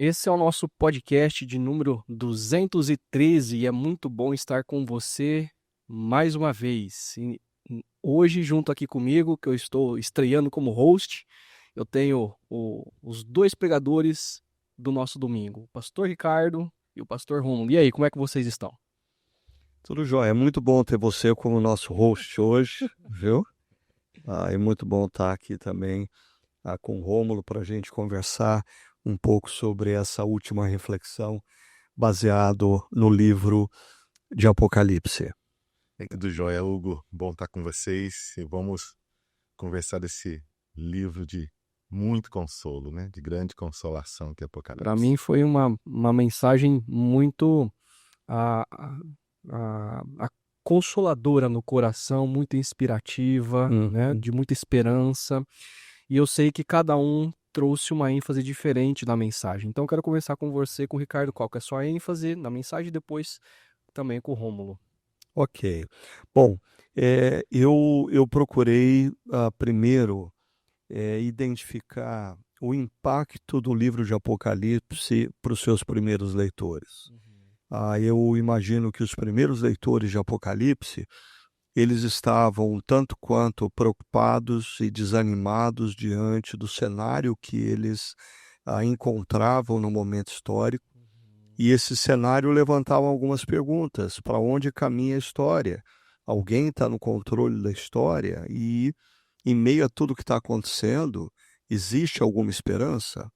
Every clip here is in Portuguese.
Esse é o nosso podcast de número 213 e é muito bom estar com você mais uma vez. Hoje, junto aqui comigo, que eu estou estreando como host, eu tenho os dois pregadores do nosso domingo, o pastor Ricardo e o pastor Romulo. E aí, como é que vocês estão? Tudo jóia, é muito bom ter você como nosso host hoje, viu? É muito bom estar aqui também com o Rômulo para a gente conversar um pouco sobre essa última reflexão baseado no livro de Apocalipse. Tudo jóia, Hugo. Bom estar com vocês e vamos conversar desse livro de muito consolo, né? De grande consolação que é Apocalipse. Para mim foi uma mensagem muito a, a consoladora no coração, muito inspirativa, né? De muita esperança. E eu sei que cada um trouxe uma ênfase diferente na mensagem. Então eu quero conversar com você, com o Ricardo, qual que é a sua ênfase na mensagem e depois também com o Rômulo. Ok. Bom, eu procurei primeiro identificar o impacto do livro de Apocalipse para os seus primeiros leitores. Eu imagino que os primeiros leitores de Apocalipse, eles estavam tanto quanto preocupados e desanimados diante do cenário que eles encontravam no momento histórico. E esse cenário levantava algumas perguntas. Para onde caminha a história? Alguém está no controle da história? E, em meio a tudo que está acontecendo, existe alguma esperança?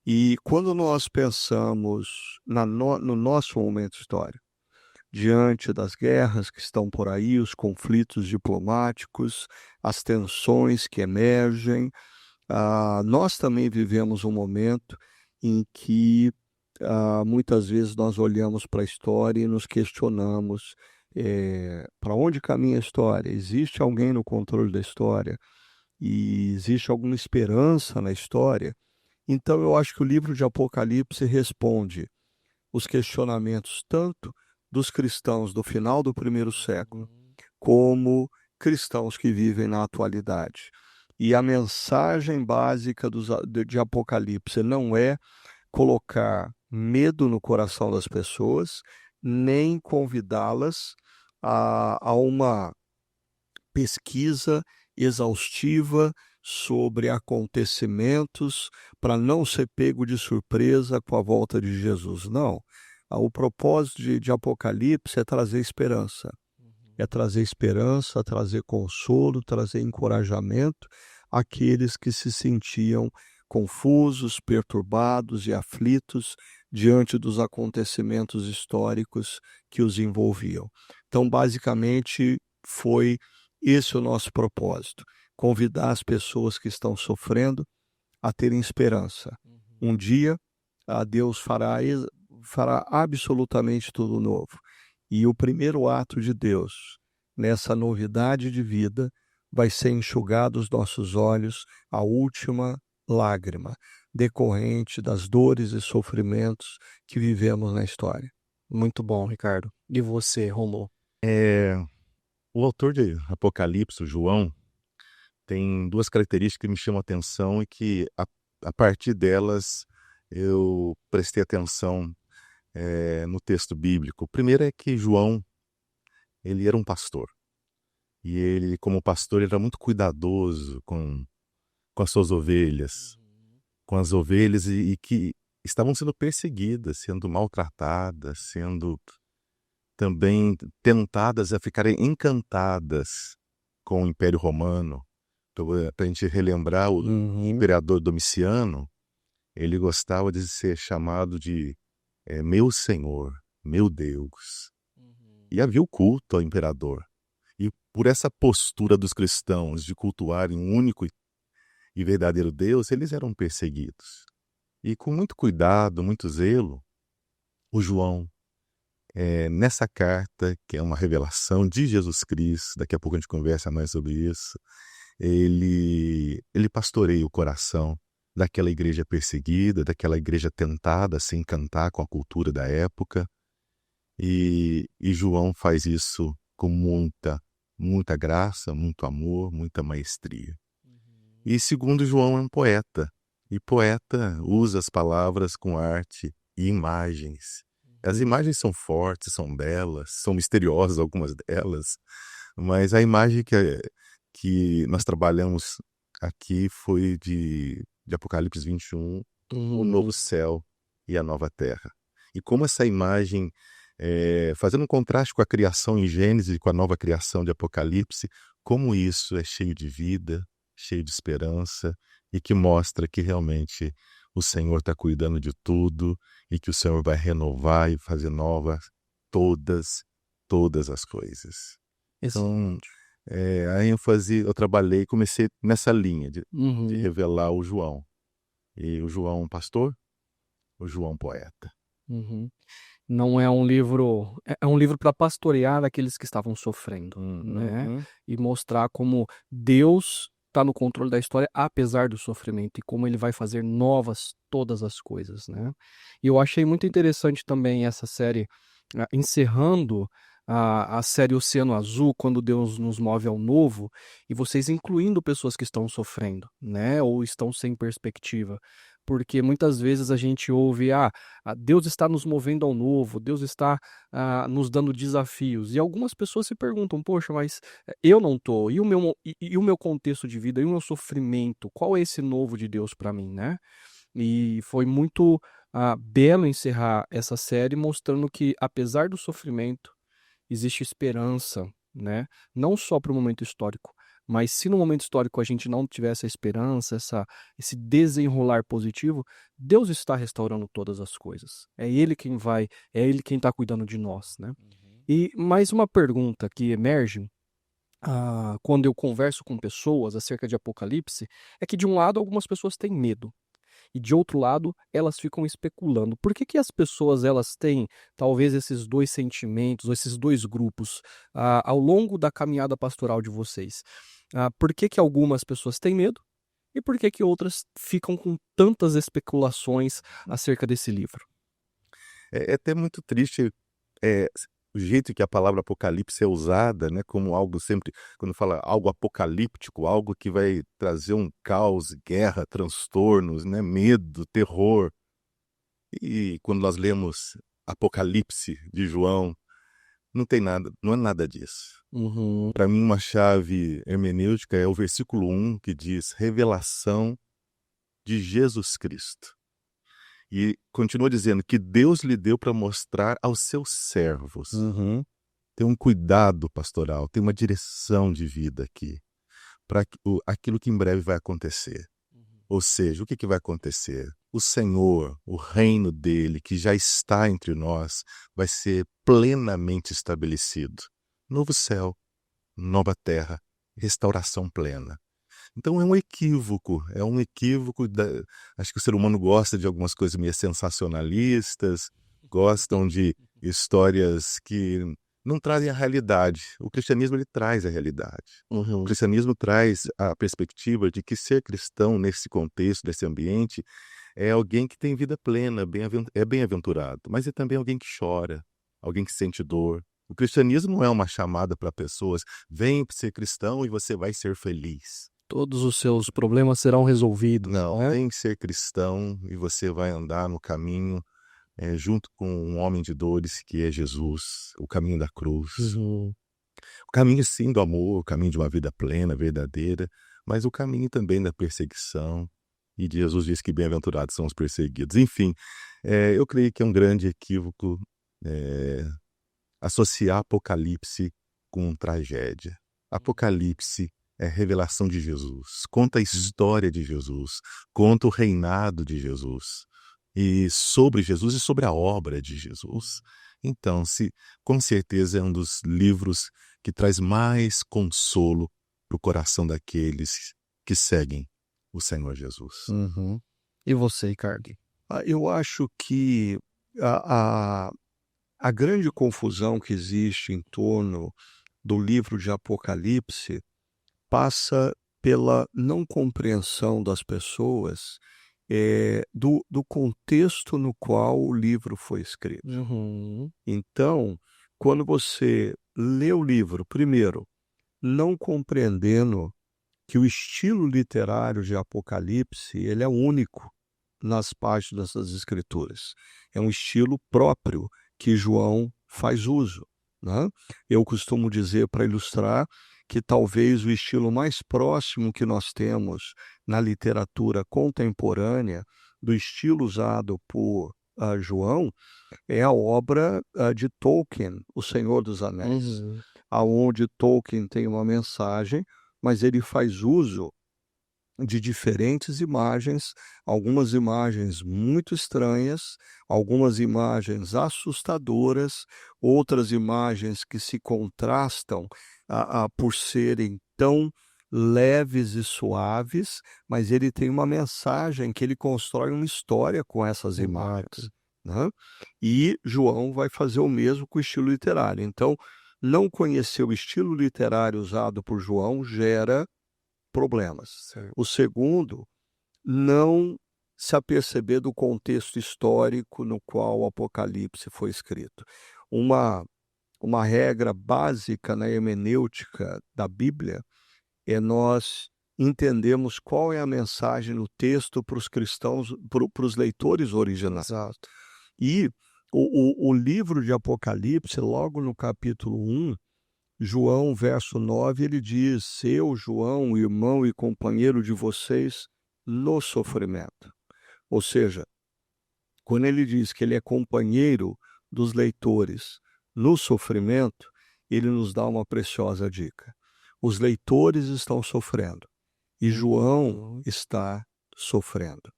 E quando nós pensamos no nosso momento histórico, diante das guerras que estão por aí, os conflitos diplomáticos, as tensões que emergem, nós também vivemos um momento em que muitas vezes nós olhamos para a história e nos questionamos para onde caminha a história? Existe alguém no controle da história? E existe alguma esperança na história? Então eu acho que o livro de Apocalipse responde os questionamentos tanto dos cristãos do final do primeiro século, como cristãos que vivem na atualidade. E a mensagem básica de Apocalipse não é colocar medo no coração das pessoas, nem convidá-las a uma pesquisa exaustiva sobre acontecimentos para não ser pego de surpresa com a volta de Jesus. Não. O propósito de Apocalipse é trazer esperança. É trazer esperança, trazer consolo, trazer encorajamento àqueles que se sentiam confusos, perturbados e aflitos diante dos acontecimentos históricos que os envolviam. Então, basicamente, foi esse o nosso propósito: convidar as pessoas que estão sofrendo a terem esperança. Um dia, Deus fará absolutamente tudo novo. E o primeiro ato de Deus nessa novidade de vida vai ser enxugar dos nossos olhos a última lágrima decorrente das dores e sofrimentos que vivemos na história. Muito bom, Ricardo. E você, Rômulo? O autor de Apocalipse, o João, tem duas características que me chamam a atenção e que, a partir delas, eu prestei atenção no texto bíblico. O primeiro é que João, ele era um pastor. E ele, como pastor, ele era muito cuidadoso com as suas ovelhas. Com as ovelhas e que estavam sendo perseguidas, sendo maltratadas, sendo também tentadas a ficarem encantadas com o Império Romano. Para a gente relembrar, o imperador Domiciano, ele gostava de ser chamado de meu Senhor, meu Deus. E havia o culto ao imperador. E por essa postura dos cristãos de cultuarem um único e verdadeiro Deus, eles eram perseguidos. E com muito cuidado, muito zelo, o João, nessa carta, que é uma revelação de Jesus Cristo, daqui a pouco a gente conversa mais sobre isso, ele pastoreia o coração daquela igreja perseguida, daquela igreja tentada a se encantar com a cultura da época. E João faz isso com muita graça, muito amor, muita maestria. E segundo, João é um poeta. E poeta usa as palavras com arte e imagens. As imagens são fortes, são belas, são misteriosas algumas delas, mas a imagem que nós trabalhamos aqui foi de Apocalipse 21, o novo céu e a nova terra. E como essa imagem, fazendo um contraste com a criação em Gênesis e com a nova criação de Apocalipse, como isso é cheio de vida, cheio de esperança e que mostra que realmente o Senhor está cuidando de tudo e que o Senhor vai renovar e fazer novas todas as coisas. Então, a ênfase, eu trabalhei, comecei nessa linha de revelar o João. E o João pastor, o João poeta. Não é um livro, é um livro para pastorear aqueles que estavam sofrendo, né? E mostrar como Deus está no controle da história apesar do sofrimento e como ele vai fazer novas todas as coisas, né? E eu achei muito interessante também essa série, encerrando a série Oceano Azul, quando Deus nos move ao novo, e vocês incluindo pessoas que estão sofrendo, né? Ou estão sem perspectiva. Porque muitas vezes a gente ouve, Deus está nos movendo ao novo, Deus está nos dando desafios. E algumas pessoas se perguntam, poxa, mas eu não estou, e o meu contexto de vida, e o meu sofrimento, qual é esse novo de Deus para mim, né? E foi muito belo encerrar essa série mostrando que, apesar do sofrimento, existe esperança, né? Não só para o momento histórico, mas se no momento histórico a gente não tiver essa esperança, esse desenrolar positivo, Deus está restaurando todas as coisas. É Ele quem está cuidando de nós, né? E mais uma pergunta que emerge quando eu converso com pessoas acerca de Apocalipse, é que de um lado algumas pessoas têm medo, e de outro lado, elas ficam especulando. Por que que as pessoas elas têm talvez esses dois sentimentos, ou esses dois grupos ao longo da caminhada pastoral de vocês? Por que que algumas pessoas têm medo e por que que outras ficam com tantas especulações acerca desse livro? É até muito triste o jeito que a palavra apocalipse é usada, né, como algo sempre, quando fala algo apocalíptico, algo que vai trazer um caos, guerra, transtornos, né, medo, terror. E quando nós lemos Apocalipse de João, não tem nada, não é nada disso. Para mim, uma chave hermenêutica é o versículo 1 que diz revelação de Jesus Cristo. E continua dizendo que Deus lhe deu para mostrar aos seus servos. Tem um cuidado pastoral, tem uma direção de vida aqui, para aquilo que em breve vai acontecer. Ou seja, o que vai acontecer? O Senhor, o reino dele, que já está entre nós, vai ser plenamente estabelecido. Novo céu, nova terra, restauração plena. Então é um equívoco, acho que o ser humano gosta de algumas coisas meio sensacionalistas, gostam de histórias que não trazem a realidade. O cristianismo ele traz a realidade. O cristianismo traz a perspectiva de que ser cristão nesse contexto, nesse ambiente, é alguém que tem vida plena, é bem-aventurado, mas é também alguém que chora, alguém que sente dor. O cristianismo não é uma chamada para pessoas, vem ser cristão e você vai ser feliz. Todos os seus problemas serão resolvidos. Não, né? vem ser cristão e você vai andar no caminho junto com um homem de dores que é Jesus, o caminho da cruz. O caminho sim do amor, o caminho de uma vida plena, verdadeira, mas o caminho também da perseguição. E Jesus diz que bem-aventurados são os perseguidos. Enfim, eu creio que é um grande equívoco associar Apocalipse com tragédia. Apocalipse é revelação de Jesus, conta a história de Jesus, conta o reinado de Jesus, e sobre Jesus e sobre a obra de Jesus. Então, com certeza é um dos livros que traz mais consolo para o coração daqueles que seguem o Senhor Jesus. E você, Ricardo? Eu acho que a grande confusão que existe em torno do livro de Apocalipse passa pela não compreensão das pessoas do contexto no qual o livro foi escrito. Então, quando você lê o livro, primeiro, não compreendendo que o estilo literário de Apocalipse ele é único nas páginas das Escrituras. É um estilo próprio que João faz uso, né? Eu costumo dizer, para ilustrar, que talvez o estilo mais próximo que nós temos na literatura contemporânea do estilo usado por João é a obra de Tolkien, O Senhor dos Anéis, aonde Tolkien tem uma mensagem, mas ele faz uso de diferentes imagens, algumas imagens muito estranhas, algumas imagens assustadoras, outras imagens que se contrastam por serem tão leves e suaves, mas ele tem uma mensagem que ele constrói uma história com essas imagens, né? E João vai fazer o mesmo com o estilo literário. Então, não conhecer o estilo literário usado por João gera problemas. Certo. O segundo, não se aperceber do contexto histórico no qual o Apocalipse foi escrito. Uma regra básica na hermenêutica da Bíblia é nós entendermos qual é a mensagem no texto para os cristãos, para os leitores originais. Exato. E o livro de Apocalipse, logo no capítulo 1, João, verso 9, ele diz: eu, João, irmão e companheiro de vocês no sofrimento. Ou seja, quando ele diz que ele é companheiro dos leitores no sofrimento, ele nos dá uma preciosa dica. Os leitores estão sofrendo e João está sofrendo.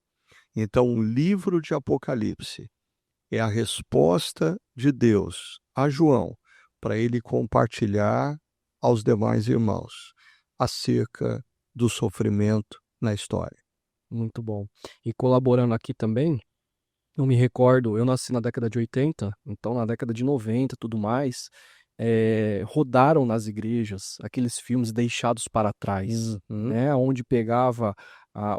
Então, o livro de Apocalipse é a resposta de Deus a João para ele compartilhar aos demais irmãos acerca do sofrimento na história. Muito bom. E colaborando aqui também, eu me recordo, eu nasci na década de 80, então na década de 90 e tudo mais, rodaram nas igrejas aqueles filmes deixados para trás, né? Onde pegava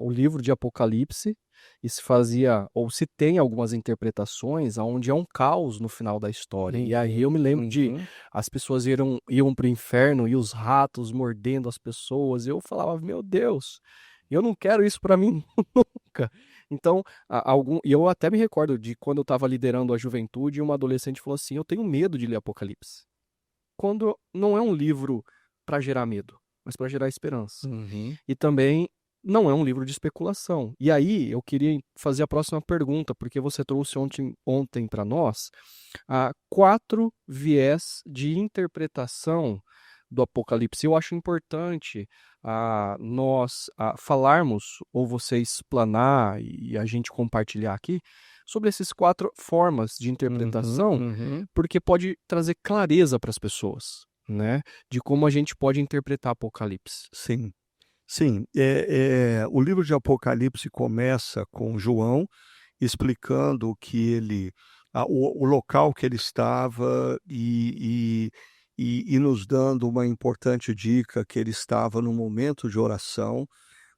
o livro de Apocalipse e se fazia, ou se tem algumas interpretações onde é um caos no final da história. E aí eu me lembro de as pessoas iam para o inferno e os ratos mordendo as pessoas. Eu falava, meu Deus, eu não quero isso para mim nunca. Então, e eu até me recordo de quando eu estava liderando a juventude, uma adolescente falou assim: eu tenho medo de ler Apocalipse. Quando não é um livro para gerar medo, mas para gerar esperança. E também não é um livro de especulação. E aí eu queria fazer a próxima pergunta, porque você trouxe ontem para nós 4 viés de interpretação do Apocalipse. Eu acho importante nós falarmos, ou você explanar e a gente compartilhar aqui, sobre essas 4 formas de interpretação, porque pode trazer clareza para as pessoas, né? De como a gente pode interpretar Apocalipse. Sim. Sim, o livro de Apocalipse começa com João explicando que ele, o local que ele estava e nos dando uma importante dica que ele estava num momento de oração.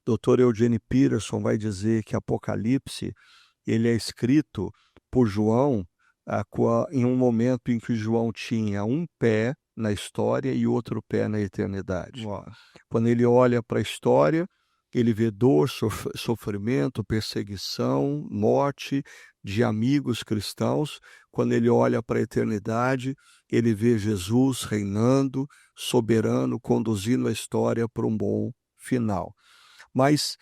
Dr. Eugene Peterson vai dizer que Apocalipse ele é escrito por João em um momento em que João tinha um pé na história e outro pé na eternidade. Quando ele olha para a história, ele vê dor, sofrimento, perseguição, morte de amigos cristãos. Quando ele olha para a eternidade, ele vê Jesus reinando, soberano, conduzindo a história para um bom final. Mas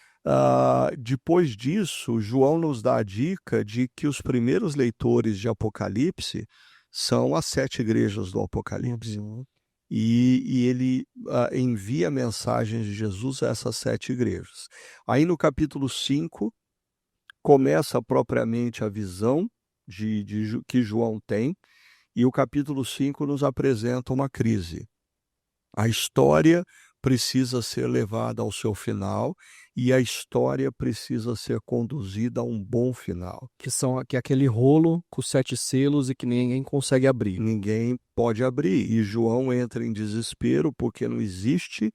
depois disso, João nos dá a dica de que os primeiros leitores de Apocalipse são as 7 igrejas do Apocalipse. E ele envia mensagens de Jesus a essas 7 igrejas. Aí no capítulo 5, começa propriamente a visão que João tem, e o capítulo 5 nos apresenta uma crise. A história precisa ser levada ao seu final e a história precisa ser conduzida a um bom final. Que é aquele rolo com 7 selos e que ninguém consegue abrir. Ninguém pode abrir. E João entra em desespero porque não existe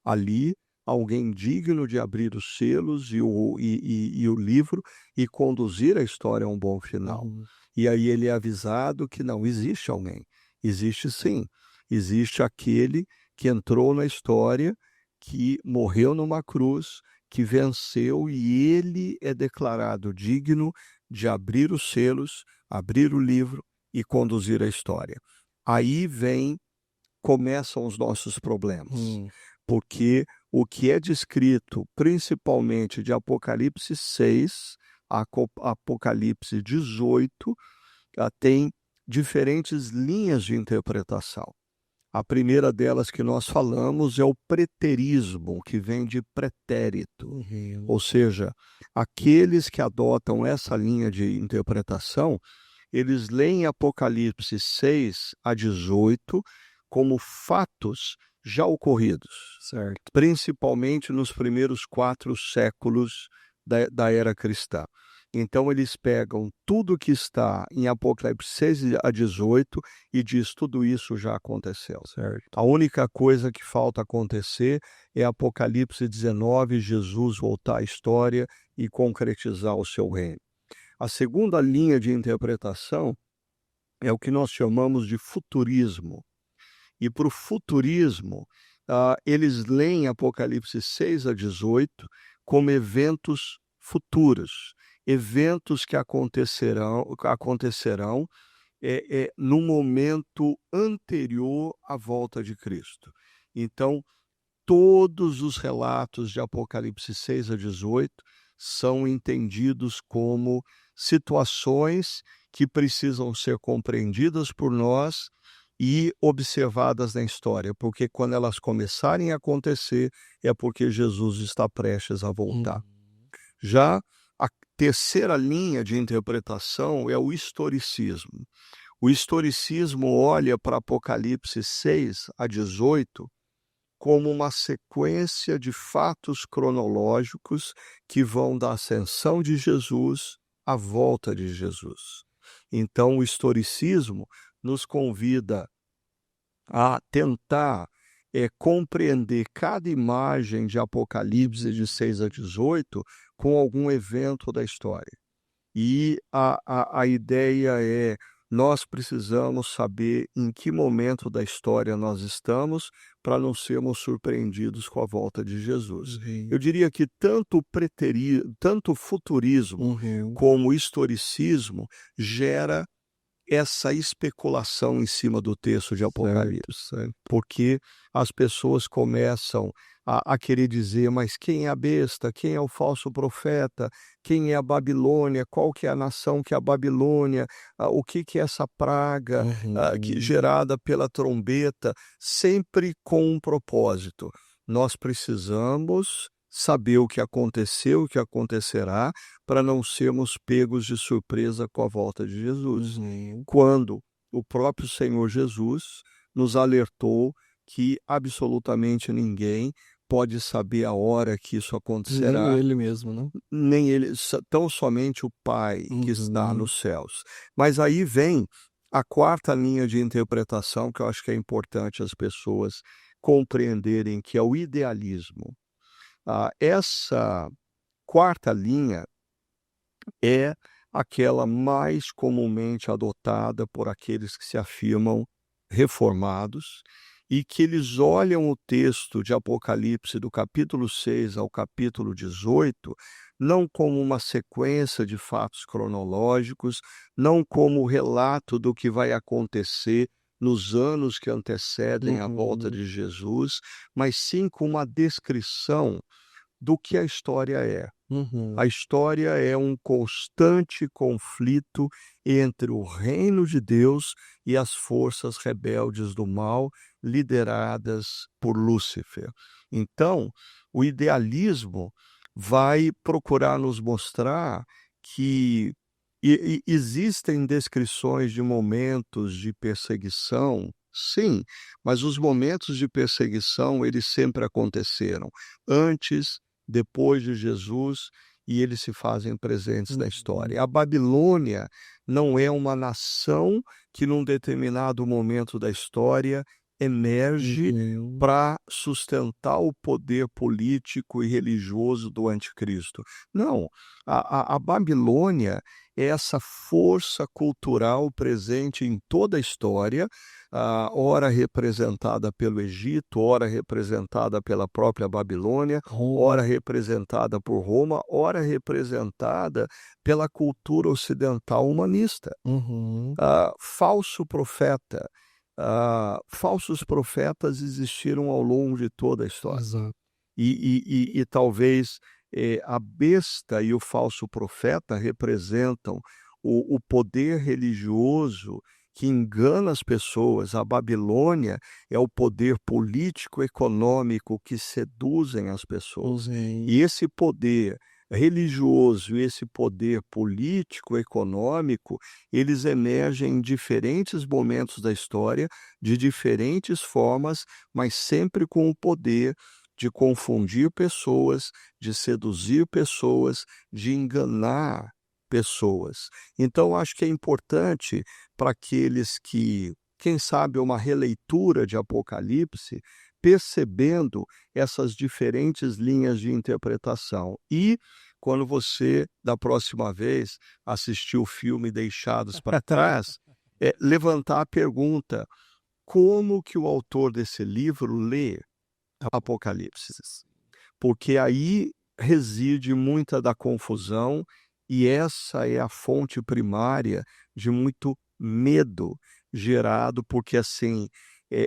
ali alguém digno de abrir os selos e o livro e conduzir a história a um bom final. E aí ele é avisado que não existe alguém. Existe sim. Existe aquele que entrou na história, que morreu numa cruz, que venceu, e ele é declarado digno de abrir os selos, abrir o livro e conduzir a história. Aí começam os nossos problemas, porque o que é descrito principalmente de Apocalipse 6 a Apocalipse 18 tem diferentes linhas de interpretação. A primeira delas que nós falamos é o preterismo, que vem de pretérito. Ou seja, aqueles que adotam essa linha de interpretação, eles leem Apocalipse 6 a 18 como fatos já ocorridos, certo, principalmente nos primeiros 4 séculos da era cristã. Então, eles pegam tudo que está em Apocalipse 6 a 18 e diz tudo isso já aconteceu. certo. A única coisa que falta acontecer é Apocalipse 19, Jesus voltar à história e concretizar o seu reino. A segunda linha de interpretação é o que nós chamamos de futurismo. E para o futurismo, eles leem Apocalipse 6 a 18 como eventos futuros, eventos que acontecerão no momento anterior à volta de Cristo. Então, todos os relatos de Apocalipse 6 a 18 são entendidos como situações que precisam ser compreendidas por nós e observadas na história, porque quando elas começarem a acontecer, é porque Jesus está prestes a voltar. Já a terceira linha de interpretação é o historicismo. O historicismo olha para Apocalipse 6 a 18 como uma sequência de fatos cronológicos que vão da ascensão de Jesus à volta de Jesus. Então, o historicismo nos convida a tentar compreender cada imagem de Apocalipse de 6 a 18 com algum evento da história. E a ideia é, nós precisamos saber em que momento da história nós estamos para não sermos surpreendidos com a volta de Jesus. Eu diria que tanto futurismo como historicismo gera essa especulação em cima do texto de Apocalipse, certo. Porque as pessoas começam a querer dizer, mas quem é a besta, quem é o falso profeta, quem é a Babilônia, qual que é a nação que é a Babilônia, o que é essa praga gerada pela trombeta, sempre com um propósito. Nós precisamos saber o que aconteceu, o que acontecerá, para não sermos pegos de surpresa com a volta de Jesus. Quando o próprio Senhor Jesus nos alertou que absolutamente ninguém pode saber a hora que isso acontecerá. Nem ele mesmo, né? Nem ele, tão somente o Pai que está nos céus. Mas aí vem a quarta linha de interpretação, que eu acho que é importante as pessoas compreenderem, que é o idealismo. Essa quarta linha é aquela mais comumente adotada por aqueles que se afirmam reformados e que eles olham o texto de Apocalipse do capítulo 6 ao capítulo 18 não como uma sequência de fatos cronológicos, não como relato do que vai acontecer nos anos que antecedem a volta de Jesus, mas sim com uma descrição do que a história é. A história é um constante conflito entre o reino de Deus e as forças rebeldes do mal, lideradas por Lúcifer. Então, o idealismo vai procurar nos mostrar que existem descrições de momentos de perseguição, sim, mas os momentos de perseguição, eles sempre aconteceram antes, depois de Jesus, e eles se fazem presentes na história. A Babilônia não é uma nação que num determinado momento da história emerge para sustentar o poder político e religioso do anticristo. Não, a Babilônia é essa força cultural presente em toda a história, ora representada pelo Egito, ora representada pela própria Babilônia, ora representada por Roma, ora representada pela cultura ocidental humanista. Falso profeta. Falsos profetas existiram ao longo de toda a história. Exato. E talvez a besta e o falso profeta representam o poder religioso que engana as pessoas. A Babilônia é o poder político, econômico que seduzem as pessoas. E esse poder religioso e esse poder político, econômico, eles emergem em diferentes momentos da história, de diferentes formas, mas sempre com o poder de confundir pessoas, de seduzir pessoas, de enganar pessoas. Então, acho que é importante para aqueles que, quem sabe, uma releitura de Apocalipse, percebendo essas diferentes linhas de interpretação. E, quando você, da próxima vez, assistir o filme Deixados para Trás, levantar a pergunta: como que o autor desse livro lê Apocalipse? Porque aí reside muita da confusão e essa é a fonte primária de muito medo gerado, porque assim,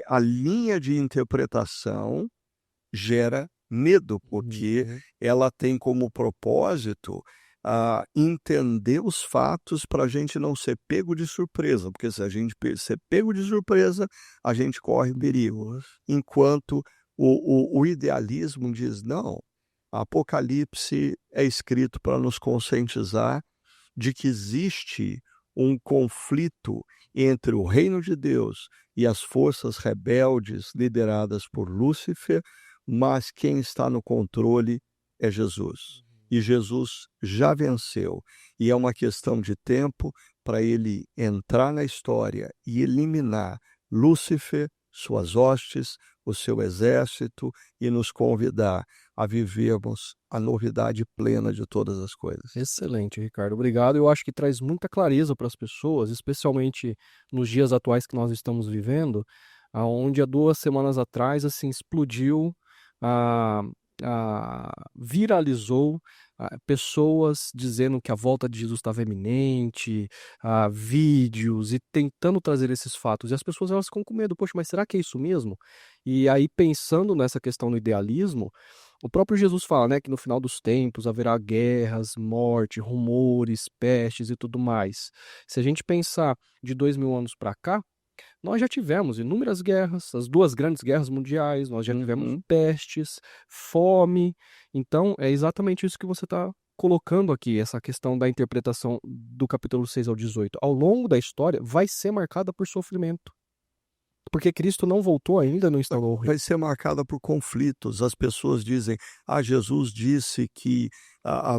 a linha de interpretação gera medo, porque ela tem como propósito entender os fatos para a gente não ser pego de surpresa, porque se a gente ser pego de surpresa, a gente corre perigo. Enquanto o idealismo diz, não, Apocalipse é escrito para nos conscientizar de que existe um conflito entre o reino de Deus e as forças rebeldes lideradas por Lúcifer, mas quem está no controle é Jesus. E Jesus já venceu. E é uma questão de tempo para ele entrar na história e eliminar Lúcifer, suas hostes, o seu exército e nos convidar a vivermos a novidade plena de todas as coisas. Excelente, Ricardo. Obrigado. Eu acho que traz muita clareza para as pessoas, especialmente nos dias atuais que nós estamos vivendo, onde há 2 semanas atrás assim explodiu, viralizou pessoas dizendo que a volta de Jesus estava iminente, vídeos e tentando trazer esses fatos. E as pessoas elas ficam com medo. Poxa, mas será que é isso mesmo? E aí, pensando nessa questão do idealismo, o próprio Jesus fala, né, que no final dos tempos haverá guerras, morte, rumores, pestes e tudo mais. Se a gente pensar de 2000 anos para cá, nós já tivemos inúmeras guerras, as 2 grandes guerras mundiais, nós já tivemos pestes, fome. Então, é exatamente isso que você está colocando aqui, essa questão da interpretação do capítulo 6 ao 18. Ao longo da história, vai ser marcada por sofrimento. Porque Cristo não voltou ainda, não instalou o reino. Vai ser marcada por conflitos. As pessoas dizem, Jesus disse que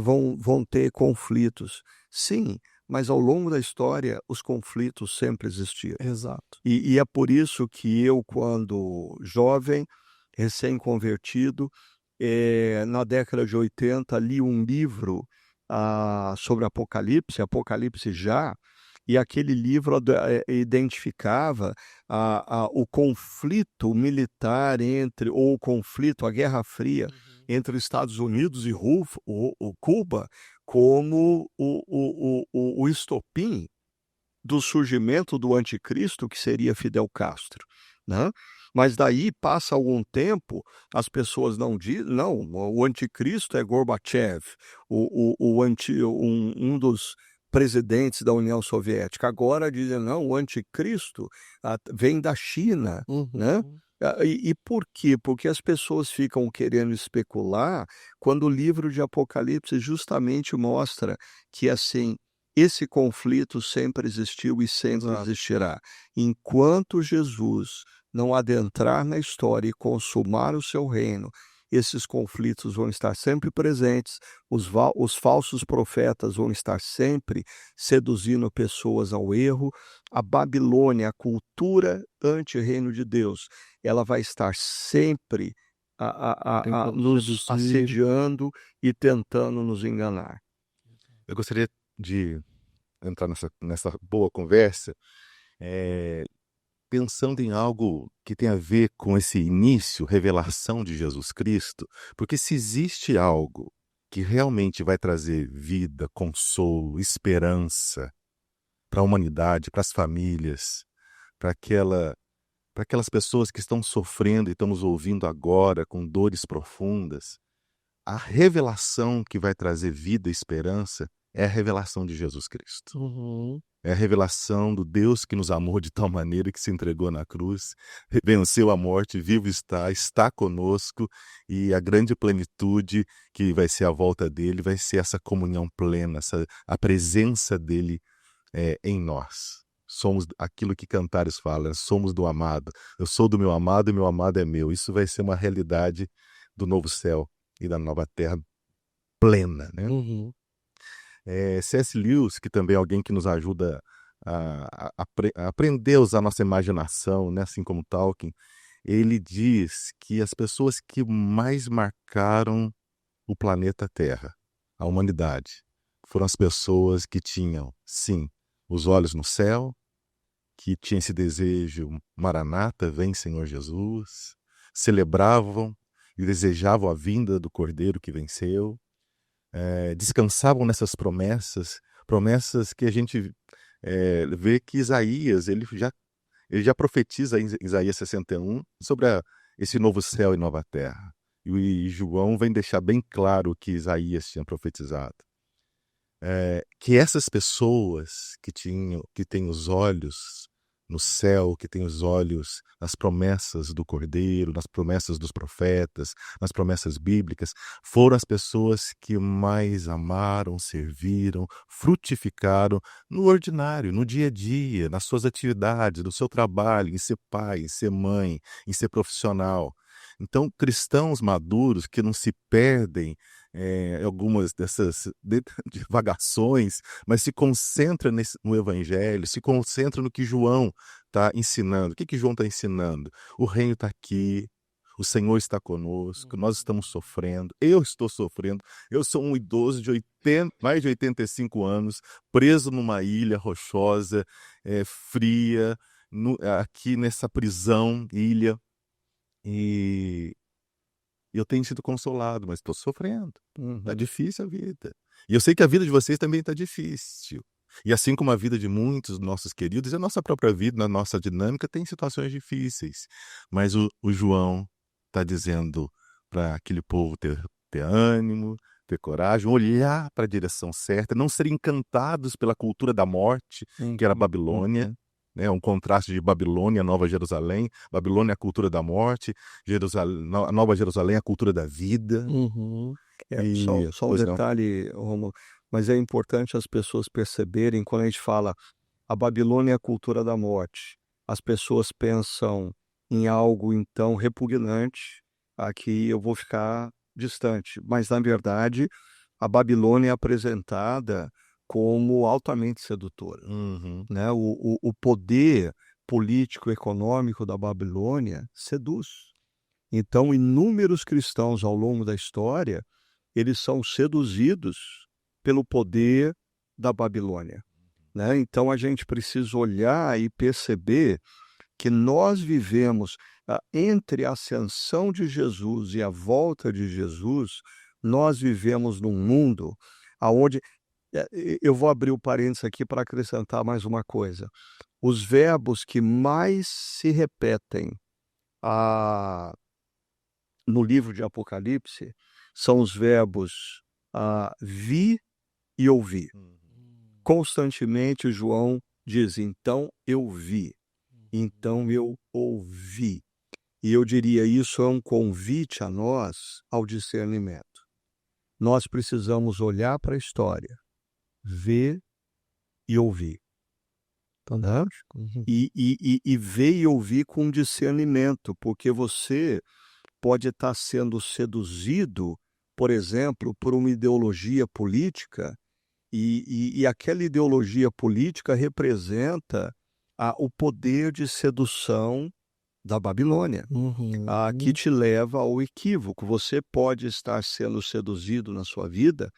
vão ter conflitos. Sim, mas ao longo da história, os conflitos sempre existiram. Exato. E é por isso que eu, quando jovem, recém-convertido, na década de 80, li um livro sobre Apocalipse já, e aquele livro identificava o conflito militar ou o conflito, a Guerra Fria entre Estados Unidos e Cuba, como o estopim do surgimento do anticristo, que seria Fidel Castro, né? Mas daí passa algum tempo, as pessoas não dizem, não, o anticristo é Gorbachev, um dos presidentes da União Soviética. Agora dizem, não, o anticristo vem da China, né? E por quê? Porque as pessoas ficam querendo especular quando o livro de Apocalipse justamente mostra que, assim, esse conflito sempre existiu e sempre existirá. Enquanto Jesus não adentrar na história e consumar o seu reino esses conflitos vão estar sempre presentes, os falsos profetas vão estar sempre seduzindo pessoas ao erro. A Babilônia, a cultura anti-reino de Deus, ela vai estar sempre Tentando nos seduzir. assediando e tentando nos enganar. Eu gostaria de entrar nessa boa conversa, pensando em algo que tem a ver com esse início, revelação de Jesus Cristo, porque se existe algo que realmente vai trazer vida, consolo, esperança para a humanidade, para as famílias, para aquelas pessoas que estão sofrendo e estão nos ouvindo agora com dores profundas, a revelação que vai trazer vida e esperança é a revelação de Jesus Cristo. Uhum. É a revelação do Deus que nos amou de tal maneira que se entregou na cruz, venceu a morte, vivo está conosco, e a grande plenitude que vai ser a volta dele vai ser essa comunhão plena, a presença dele em nós. Somos aquilo que Cantares fala, somos do amado. Eu sou do meu amado e meu amado é meu. Isso vai ser uma realidade do novo céu e da nova terra plena, né? Uhum. C.S. Lewis, que também é alguém que nos ajuda a aprender a usar a nossa imaginação, né? Assim como Tolkien, ele diz que as pessoas que mais marcaram o planeta Terra, a humanidade, foram as pessoas que tinham, sim, os olhos no céu, que tinham esse desejo, Maranata, vem Senhor Jesus, celebravam e desejavam a vinda do Cordeiro que venceu, descansavam nessas promessas que a gente vê que Isaías, ele já profetiza em Isaías 61 sobre esse novo céu e nova terra. E João vem deixar bem claro o que Isaías tinha profetizado. Que essas pessoas que têm os olhos no céu, que têm os olhos nas promessas do Cordeiro, nas promessas dos profetas, nas promessas bíblicas, foram as pessoas que mais amaram, serviram, frutificaram no ordinário, no dia a dia, nas suas atividades, no seu trabalho, em ser pai, em ser mãe, em ser profissional. Então, cristãos maduros que não se perdem algumas dessas divagações, mas se concentra no Evangelho, se concentra no que João está ensinando. O que João está ensinando? O reino está aqui, o Senhor está conosco, nós estamos sofrendo, eu estou sofrendo, eu sou um idoso de mais de 85 anos, preso numa ilha rochosa, fria, aqui nessa prisão, ilha, e eu tenho sido consolado, mas estou sofrendo. Está difícil a vida. E eu sei que a vida de vocês também está difícil. E assim como a vida de muitos nossos queridos, a nossa própria vida, na nossa dinâmica, tem situações difíceis. Mas o João está dizendo para aquele povo ter ânimo, ter coragem, olhar para a direção certa, não serem encantados pela cultura da morte, que era a Babilônia. Um contraste de Babilônia, Nova Jerusalém. Babilônia é a cultura da morte, a Nova Jerusalém é a cultura da vida. Uhum. Só um detalhe, Romulo, mas é importante as pessoas perceberem, quando a gente fala a Babilônia é a cultura da morte, as pessoas pensam em algo então repugnante, aqui eu vou ficar distante, mas na verdade a Babilônia é apresentada como altamente sedutora. Né? O poder político e econômico da Babilônia seduz. Então, inúmeros cristãos ao longo da história, eles são seduzidos pelo poder da Babilônia. Né? Então, a gente precisa olhar e perceber que nós vivemos entre a ascensão de Jesus e a volta de Jesus, nós vivemos num mundo onde... Eu vou abrir o parênteses aqui para acrescentar mais uma coisa. Os verbos que mais se repetem no livro de Apocalipse são os verbos vi e ouvir. Constantemente João diz, então eu vi, então eu ouvi. E eu diria, isso é um convite a nós ao discernimento. Nós precisamos olhar para a história, ver e ouvir. Entendeu? E ver e ouvir com discernimento, porque você pode estar sendo seduzido, por exemplo, por uma ideologia política, e aquela ideologia política representa o poder de sedução da Babilônia, que te leva ao equívoco. Você pode estar sendo seduzido na sua vida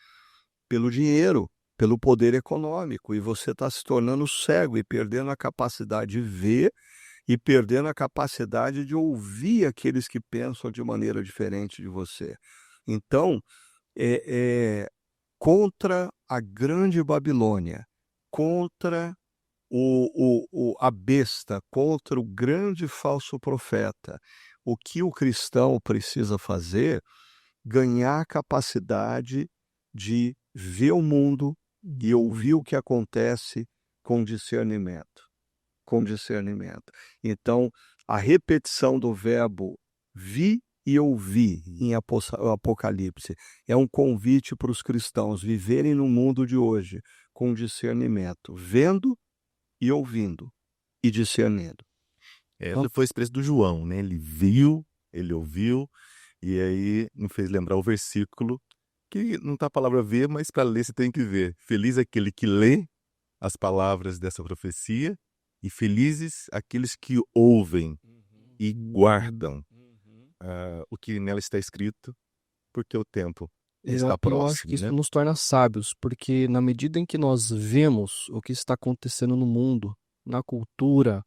pelo dinheiro, pelo poder econômico, e você está se tornando cego e perdendo a capacidade de ver e perdendo a capacidade de ouvir aqueles que pensam de maneira diferente de você. Então, contra a grande Babilônia, contra a besta, contra o grande falso profeta, o que o cristão precisa fazer? Ganhar capacidade de ver o mundo e ouvir o que acontece com discernimento. Com discernimento. Então, a repetição do verbo vi e ouvir em Apocalipse é um convite para os cristãos viverem no mundo de hoje com discernimento, vendo e ouvindo e discernindo. Essa foi a experiência do João, né? Ele viu, ele ouviu, e aí me fez lembrar o versículo, que não está a palavra ver, mas para ler você tem que ver. Feliz aquele que lê as palavras dessa profecia, e felizes aqueles que ouvem e guardam o que nela está escrito, porque o tempo está próximo. Eu acho que isso né? nos torna sábios, porque na medida em que nós vemos o que está acontecendo no mundo, na cultura,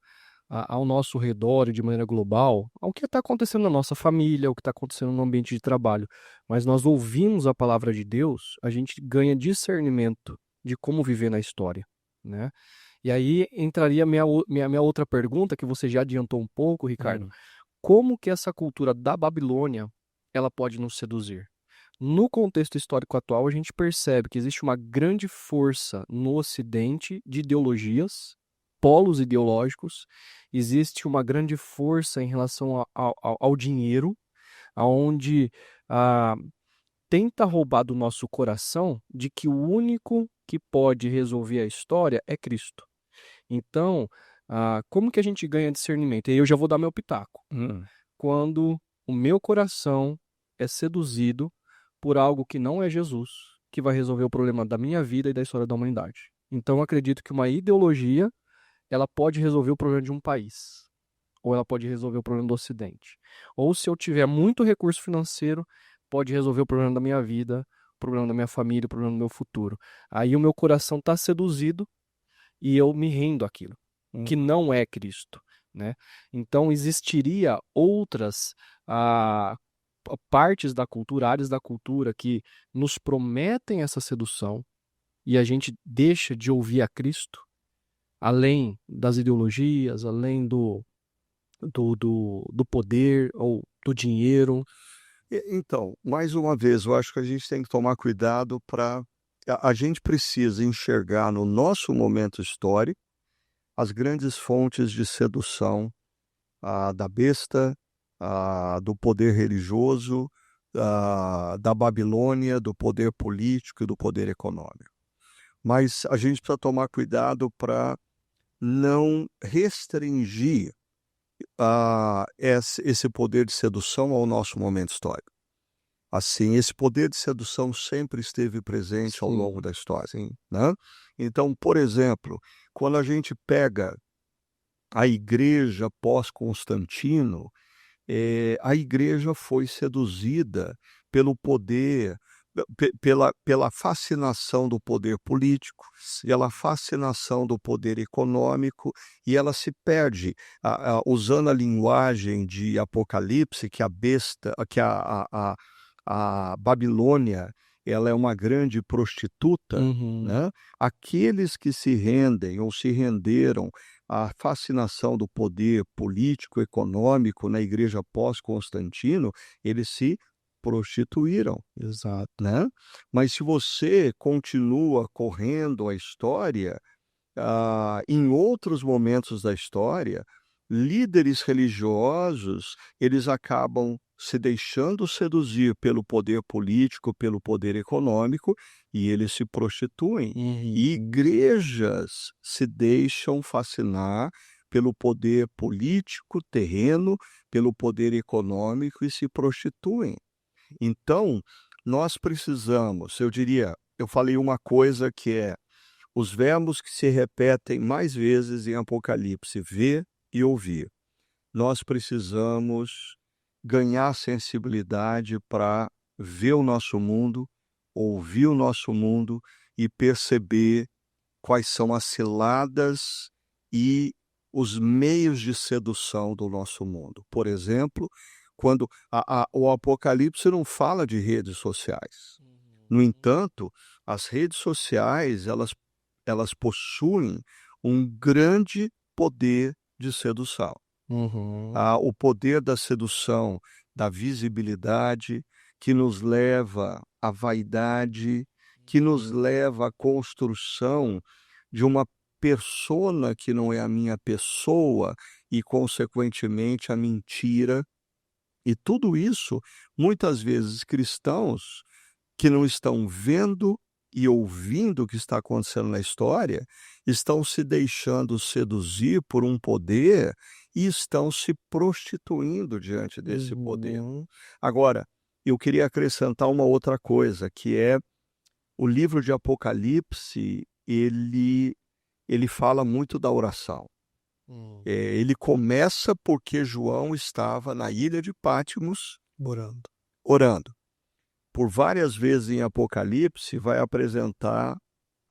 ao nosso redor e de maneira global, ao que está acontecendo na nossa família, o que está acontecendo no ambiente de trabalho, mas nós ouvimos a palavra de Deus, a gente ganha discernimento de como viver na história, né? E aí entraria minha outra pergunta, que você já adiantou um pouco, Ricardo. Como que essa cultura da Babilônia ela pode nos seduzir? No contexto histórico atual, a gente percebe que existe uma grande força no Ocidente de ideologias, polos ideológicos, existe uma grande força em relação ao dinheiro, onde tenta roubar do nosso coração de que o único que pode resolver a história é Cristo. Então, como que a gente ganha discernimento? E aí eu já vou dar meu pitaco. Quando o meu coração é seduzido por algo que não é Jesus, que vai resolver o problema da minha vida e da história da humanidade. Então, eu acredito que uma ideologia, ela pode resolver o problema de um país, ou ela pode resolver o problema do Ocidente. Ou se eu tiver muito recurso financeiro, pode resolver o problema da minha vida, o problema da minha família, o problema do meu futuro. Aí o meu coração está seduzido e eu me rendo àquilo, que não é Cristo, né? Então existiria outras partes da cultura, áreas da cultura que nos prometem essa sedução e a gente deixa de ouvir a Cristo, além das ideologias, além do poder ou do dinheiro. Então, mais uma vez, eu acho que a gente tem que tomar cuidado para... A gente precisa enxergar no nosso momento histórico as grandes fontes de sedução da besta, do poder religioso, da Babilônia, do poder político e do poder econômico. Mas a gente precisa tomar cuidado para não restringir esse poder de sedução ao nosso momento histórico. Assim, esse poder de sedução sempre esteve presente ao longo da história. Né? Então, por exemplo, quando a gente pega a igreja pós-Constantino, a igreja foi seduzida pelo poder, pela fascinação do poder político, pela fascinação do poder econômico, e ela se perde, usando a linguagem de Apocalipse, que a besta, que a Babilônia, ela é uma grande prostituta, né? Aqueles que se rendem ou se renderam à fascinação do poder político, econômico na igreja pós-Constantino, eles se prostituíram. Exato. Né? Mas se você continua correndo a história, em outros momentos da história, líderes religiosos, eles acabam se deixando seduzir pelo poder político, pelo poder econômico, e eles se prostituem. E igrejas se deixam fascinar pelo poder político, terreno, pelo poder econômico e se prostituem. Então, nós precisamos, eu falei uma coisa que é os verbos que se repetem mais vezes em Apocalipse, ver e ouvir. Nós precisamos ganhar sensibilidade para ver o nosso mundo, ouvir o nosso mundo e perceber quais são as ciladas e os meios de sedução do nosso mundo. Por exemplo, quando o Apocalipse não fala de redes sociais. No entanto, as redes sociais, elas possuem um grande poder de sedução. O poder da sedução, da visibilidade, que nos leva à vaidade, que nos leva à construção de uma persona que não é a minha pessoa e, consequentemente, a mentira. E tudo isso, muitas vezes, cristãos que não estão vendo e ouvindo o que está acontecendo na história, estão se deixando seduzir por um poder e estão se prostituindo diante desse poder. Agora, eu queria acrescentar uma outra coisa, que é o livro de Apocalipse, ele fala muito da oração. Ele começa porque João estava na ilha de Patmos orando. Por várias vezes em Apocalipse vai apresentar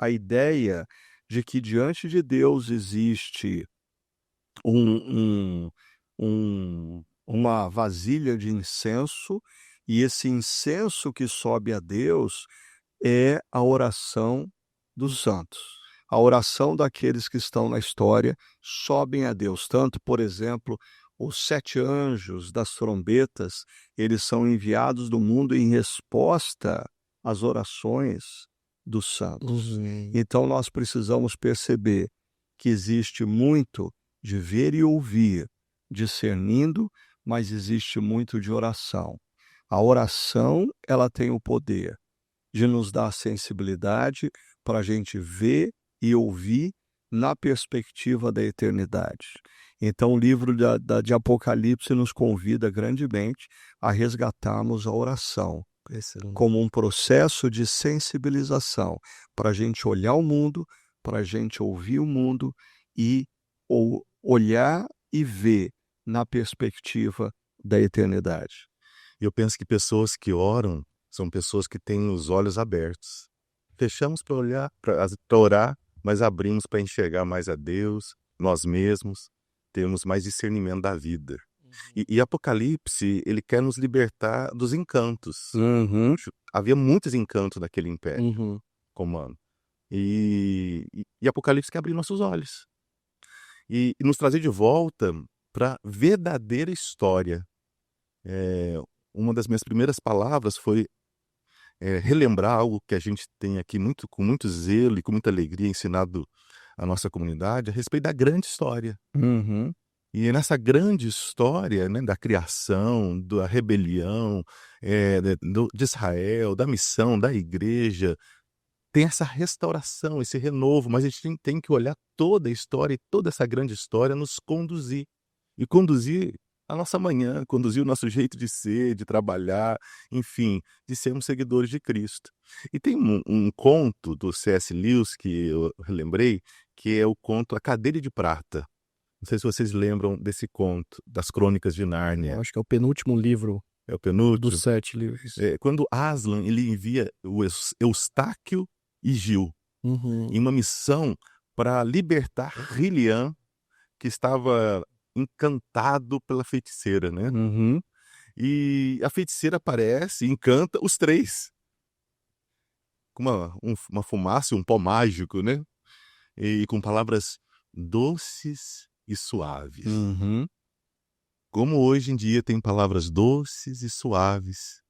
a ideia de que diante de Deus existe uma vasilha de incenso, e esse incenso que sobe a Deus é a oração dos santos. A oração daqueles que estão na história sobem a Deus. Tanto, por exemplo, os 7 anjos das trombetas, eles são enviados do mundo em resposta às orações dos santos. Então, nós precisamos perceber que existe muito de ver e ouvir, discernindo, mas existe muito de oração. A oração, ela tem o poder de nos dar sensibilidade para a gente ver e ouvir na perspectiva da eternidade. Então, o livro de Apocalipse nos convida grandemente a resgatarmos a oração como um processo de sensibilização para a gente olhar o mundo, para a gente ouvir o mundo e olhar e ver na perspectiva da eternidade. Eu penso que pessoas que oram são pessoas que têm os olhos abertos. Fechamos para olhar, para orar, mas abrimos para enxergar mais a Deus, nós mesmos, temos mais discernimento da vida. E Apocalipse, ele quer nos libertar dos encantos. Havia muitos encantos naquele império romano. E Apocalipse quer abrir nossos olhos. E nos trazer de volta para a verdadeira história. Uma das minhas primeiras palavras foi relembrar algo que a gente tem aqui com muito zelo e com muita alegria ensinado à nossa comunidade a respeito da grande história. E nessa grande história, né, da criação, da rebelião, de Israel, da missão, da igreja, tem essa restauração, esse renovo, mas a gente tem que olhar toda a história e toda essa grande história nos conduzir. E conduzir a nossa manhã, conduzir o nosso jeito de ser, de trabalhar, enfim, de sermos seguidores de Cristo. E tem um conto do C.S. Lewis que eu lembrei, que é o conto A Cadeira de Prata. Não sei se vocês lembram desse conto, das Crônicas de Nárnia. Eu acho que é o penúltimo livro. É o penúltimo? Dos 7 livros. Quando Aslan ele envia o Eustáquio e Gil em uma missão para libertar Rilian, que estava encantado pela feiticeira, né? E a feiticeira aparece e encanta os 3. Com uma fumaça, um pó mágico, né? E com palavras doces e suaves. Como hoje em dia tem palavras doces e suaves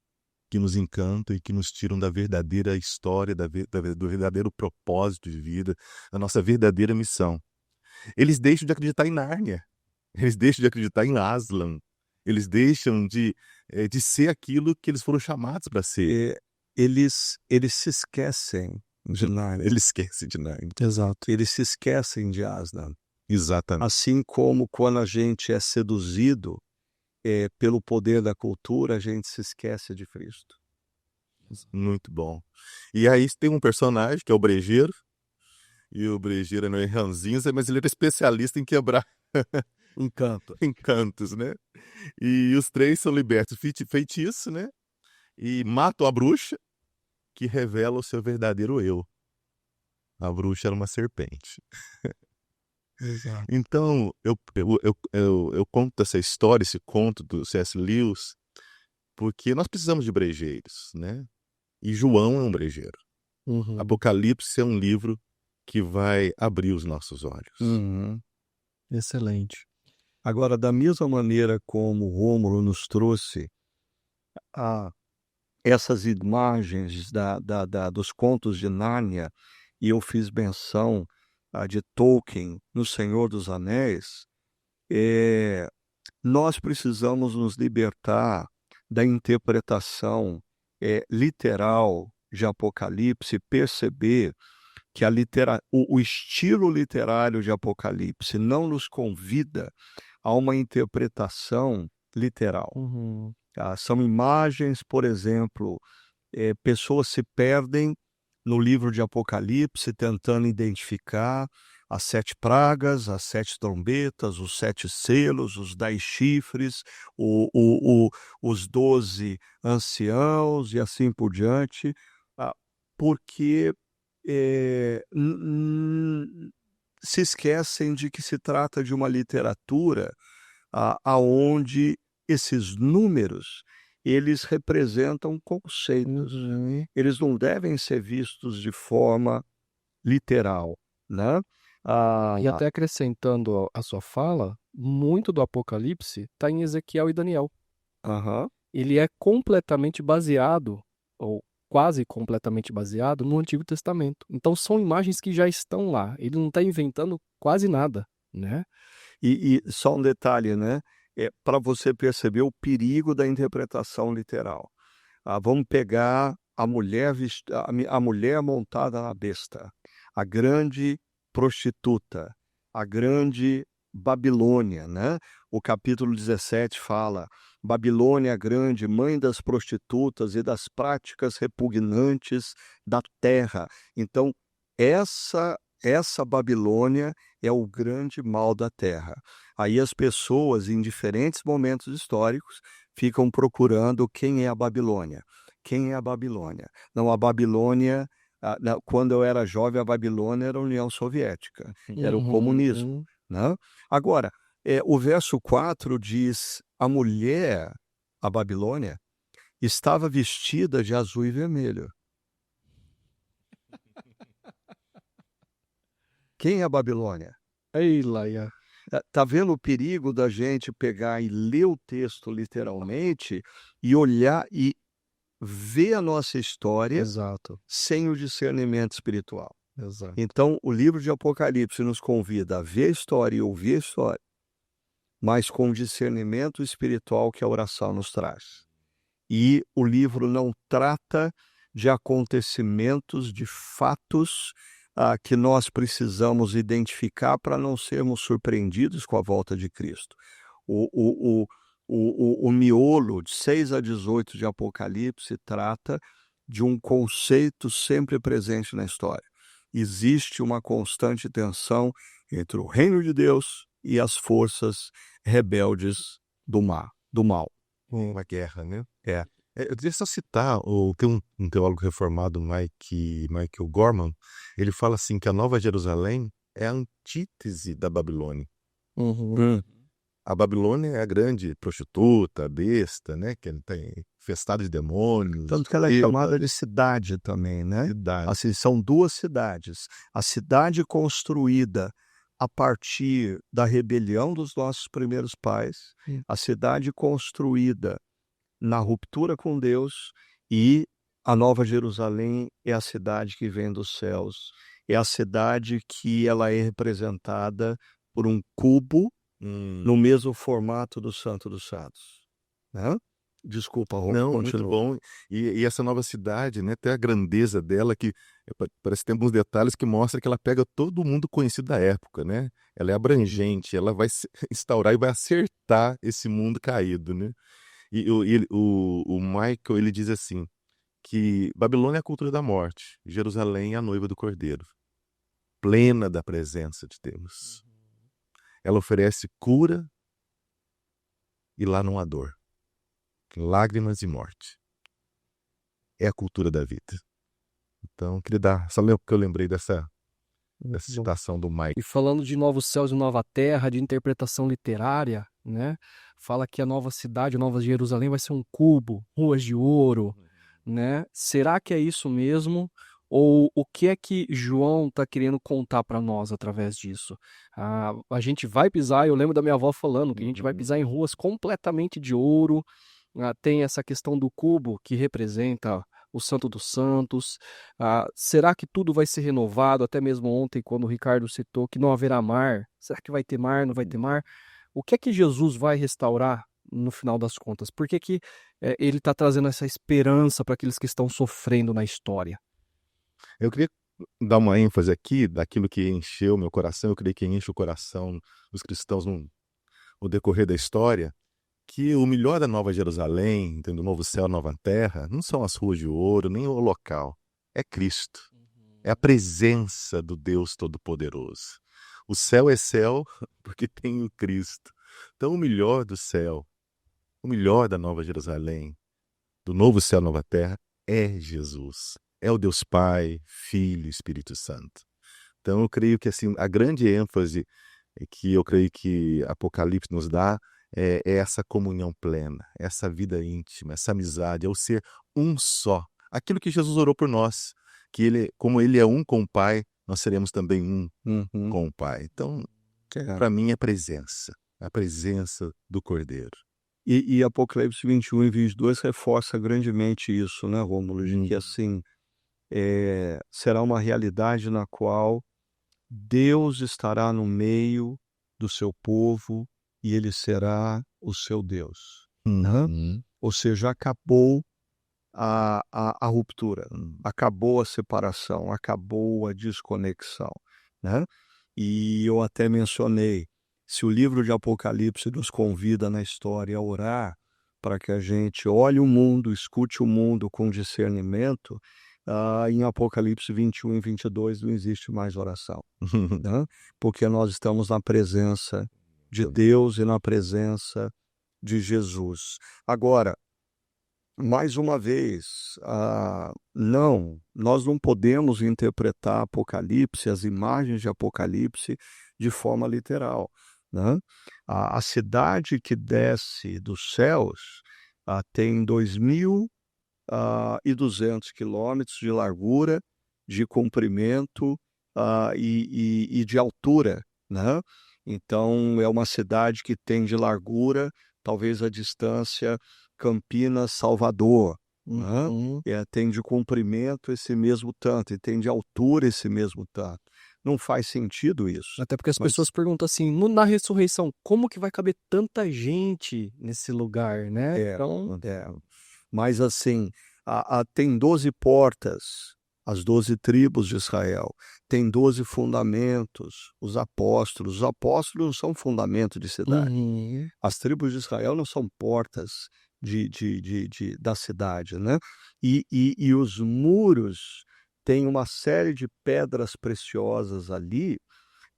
que nos encantam e que nos tiram da verdadeira história, do verdadeiro propósito de vida, da nossa verdadeira missão. Eles deixam de acreditar em Nárnia, eles deixam de acreditar em Aslan, eles deixam de ser aquilo que eles foram chamados para ser. Eles se esquecem de Nárnia. Eles esquecem de Nárnia. Exato. Eles se esquecem de Aslan. Exatamente. Assim como quando a gente é seduzido pelo poder da cultura, a gente se esquece de Cristo. Muito bom. E aí tem um personagem que é o brejeiro, e o brejeiro não é ranzinza, mas ele era especialista em quebrar Encanto. encantos, né? E os três são libertos feitiço, né? E matam a bruxa, que revela o seu verdadeiro eu. A bruxa era uma serpente. Exato. Então, eu conto essa história, esse conto do C.S. Lewis, porque nós precisamos de brejeiros, né? E João é um brejeiro. Uhum. Apocalipse é um livro que vai abrir os nossos olhos. Uhum. Excelente. Agora, da mesma maneira como o Rômulo nos trouxe essas imagens dos contos de Nárnia, e eu fiz menção de Tolkien no Senhor dos Anéis, nós precisamos nos libertar da interpretação literal de Apocalipse, perceber que o estilo literário de Apocalipse não nos convida a uma interpretação literal. Uhum. São imagens, por exemplo, pessoas se perdem no livro de Apocalipse tentando identificar as 7 pragas, as 7 trombetas, os 7 selos, os 10 chifres, os 12 anciãos e assim por diante, porque se esquecem de que se trata de uma literatura aonde esses números, eles representam conceitos. Uhum. Eles não devem ser vistos de forma literal, né? E até acrescentando a sua fala, muito do Apocalipse está em Ezequiel e Daniel. Aham. Ele é completamente baseado, ou quase completamente baseado, no Antigo Testamento. Então são imagens que já estão lá. Ele não está inventando quase nada, né? E só um detalhe, né? Para você perceber o perigo da interpretação literal. Vamos pegar a mulher montada na besta, a grande prostituta, a grande Babilônia, né? O capítulo 17 fala: Babilônia grande, mãe das prostitutas e das práticas repugnantes da terra. Então, essa Babilônia é o grande mal da terra. Aí as pessoas, em diferentes momentos históricos, ficam procurando quem é a Babilônia. Quem é a Babilônia? Não, a Babilônia, quando eu era jovem, a Babilônia era a União Soviética, era o comunismo, né? Agora, o verso 4 diz: a mulher, a Babilônia, estava vestida de azul e vermelho. Quem é a Babilônia? Ei, Laia. Tá vendo o perigo da gente pegar e ler o texto literalmente e olhar e ver a nossa história Exato, sem o discernimento espiritual? exato. Então, o livro de Apocalipse nos convida a ver a história e ouvir a história, mas com o discernimento espiritual que a oração nos traz. E o livro não trata de acontecimentos, de fatos que nós precisamos identificar para não sermos surpreendidos com a volta de Cristo. O miolo de 6 a 18 de Apocalipse trata de um conceito sempre presente na história. Existe uma constante tensão entre o reino de Deus e as forças rebeldes do mal. Uma guerra, né? É. Eu queria só citar, tem um teólogo reformado, Michael Gorman, ele fala assim que a Nova Jerusalém é a antítese da Babilônia. A Babilônia é a grande prostituta, besta, né? Que tem infestada de demônios. Tanto que ela é chamada de cidade também, né? Cidade. Assim, são 2 cidades. A cidade construída a partir da rebelião dos nossos primeiros pais, a cidade construída na ruptura com Deus, e a Nova Jerusalém é a cidade que vem dos céus. É a cidade que ela é representada por um cubo no mesmo formato do Santo dos Santos, né? Desculpa, Não, muito continua. bom. E essa nova cidade, né, até a grandeza dela, que parece que tem alguns detalhes que mostram que ela pega todo mundo conhecido da época, né? Ela é abrangente, ela vai instaurar e vai acertar esse mundo caído, né? E o Michael, ele diz assim, que Babilônia é a cultura da morte, Jerusalém é a noiva do Cordeiro, plena da presença de Deus. Ela oferece cura e lá não há dor, lágrimas e morte. É a cultura da vida. Então, queria dar, só que eu lembrei dessa citação do Mike. E falando de novos céus e nova terra, de interpretação literária, né? Fala que a nova cidade, a nova Jerusalém vai ser um cubo, ruas de ouro, né? Será que é isso mesmo? Ou o que é que João está querendo contar para nós através disso? A gente vai pisar, eu lembro da minha avó falando que a gente vai pisar em ruas completamente de ouro. Tem essa questão do cubo que representa o Santo dos Santos. Será que tudo vai ser renovado? Até mesmo ontem, quando o Ricardo citou que não haverá mar. Será que vai ter mar? Não vai ter mar? O que é que Jesus vai restaurar no final das contas? Por que que ele está trazendo essa esperança para aqueles que estão sofrendo na história? Eu queria dar uma ênfase aqui daquilo que encheu meu coração, eu creio que enche o coração dos cristãos no decorrer da história, que o melhor da Nova Jerusalém, do novo céu, nova terra, não são as ruas de ouro, nem o local. É Cristo. É a presença do Deus Todo-Poderoso. O céu é céu porque tem o Cristo. Então, o melhor do céu, o melhor da Nova Jerusalém, do novo céu, nova terra, é Jesus. É o Deus Pai, Filho e Espírito Santo. Então, eu creio que assim, a grande ênfase que eu creio que Apocalipse nos dá é essa comunhão plena, essa vida íntima, essa amizade, é o ser um só. Aquilo que Jesus orou por nós, que ele, como ele é um com o Pai, nós seremos também um com o Pai. Então, para mim é a presença do Cordeiro. E Apocalipse 21 e 22 reforça grandemente isso, né, Rômulo? De que assim, será uma realidade na qual Deus estará no meio do seu povo e ele será o seu Deus. Né? Ou seja, acabou a ruptura, acabou a separação, acabou a desconexão. Né? E eu até mencionei, se o livro de Apocalipse nos convida na história a orar para que a gente olhe o mundo, escute o mundo com discernimento, em Apocalipse 21 e 22 não existe mais oração, né? Porque nós estamos na presença de Deus e na presença de Jesus. Agora, mais uma vez, nós não podemos interpretar Apocalipse, as imagens de Apocalipse, de forma literal. Né? A cidade que desce dos céus tem 2.200 quilômetros de largura, de comprimento e de altura. Né? Então, é uma cidade que tem de largura, talvez a distância Campinas-Salvador. Né? Tem de comprimento esse mesmo tanto, e tem de altura esse mesmo tanto. Não faz sentido isso. Até porque as pessoas perguntam assim, na ressurreição, como que vai caber tanta gente nesse lugar, né? Mas assim, tem 12 portas, as 12 tribos de Israel, tem 12 fundamentos, os apóstolos não são fundamento de cidade. As tribos de Israel não são portas da cidade, né? E os muros têm uma série de pedras preciosas ali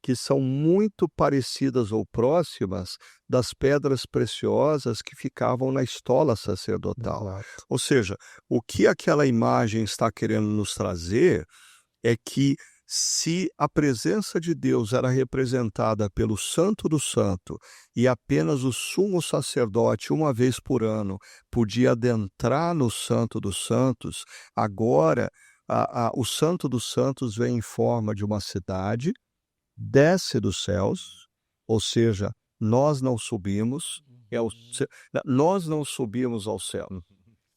que são muito parecidas ou próximas das pedras preciosas que ficavam na estola sacerdotal. Ou seja, o que aquela imagem está querendo nos trazer é que se a presença de Deus era representada pelo Santo do Santo e apenas o sumo sacerdote, uma vez por ano, podia adentrar no Santo dos Santos, agora o Santo dos Santos vem em forma de uma cidade, desce dos céus, ou seja, nós não subimos, nós não subimos ao céu.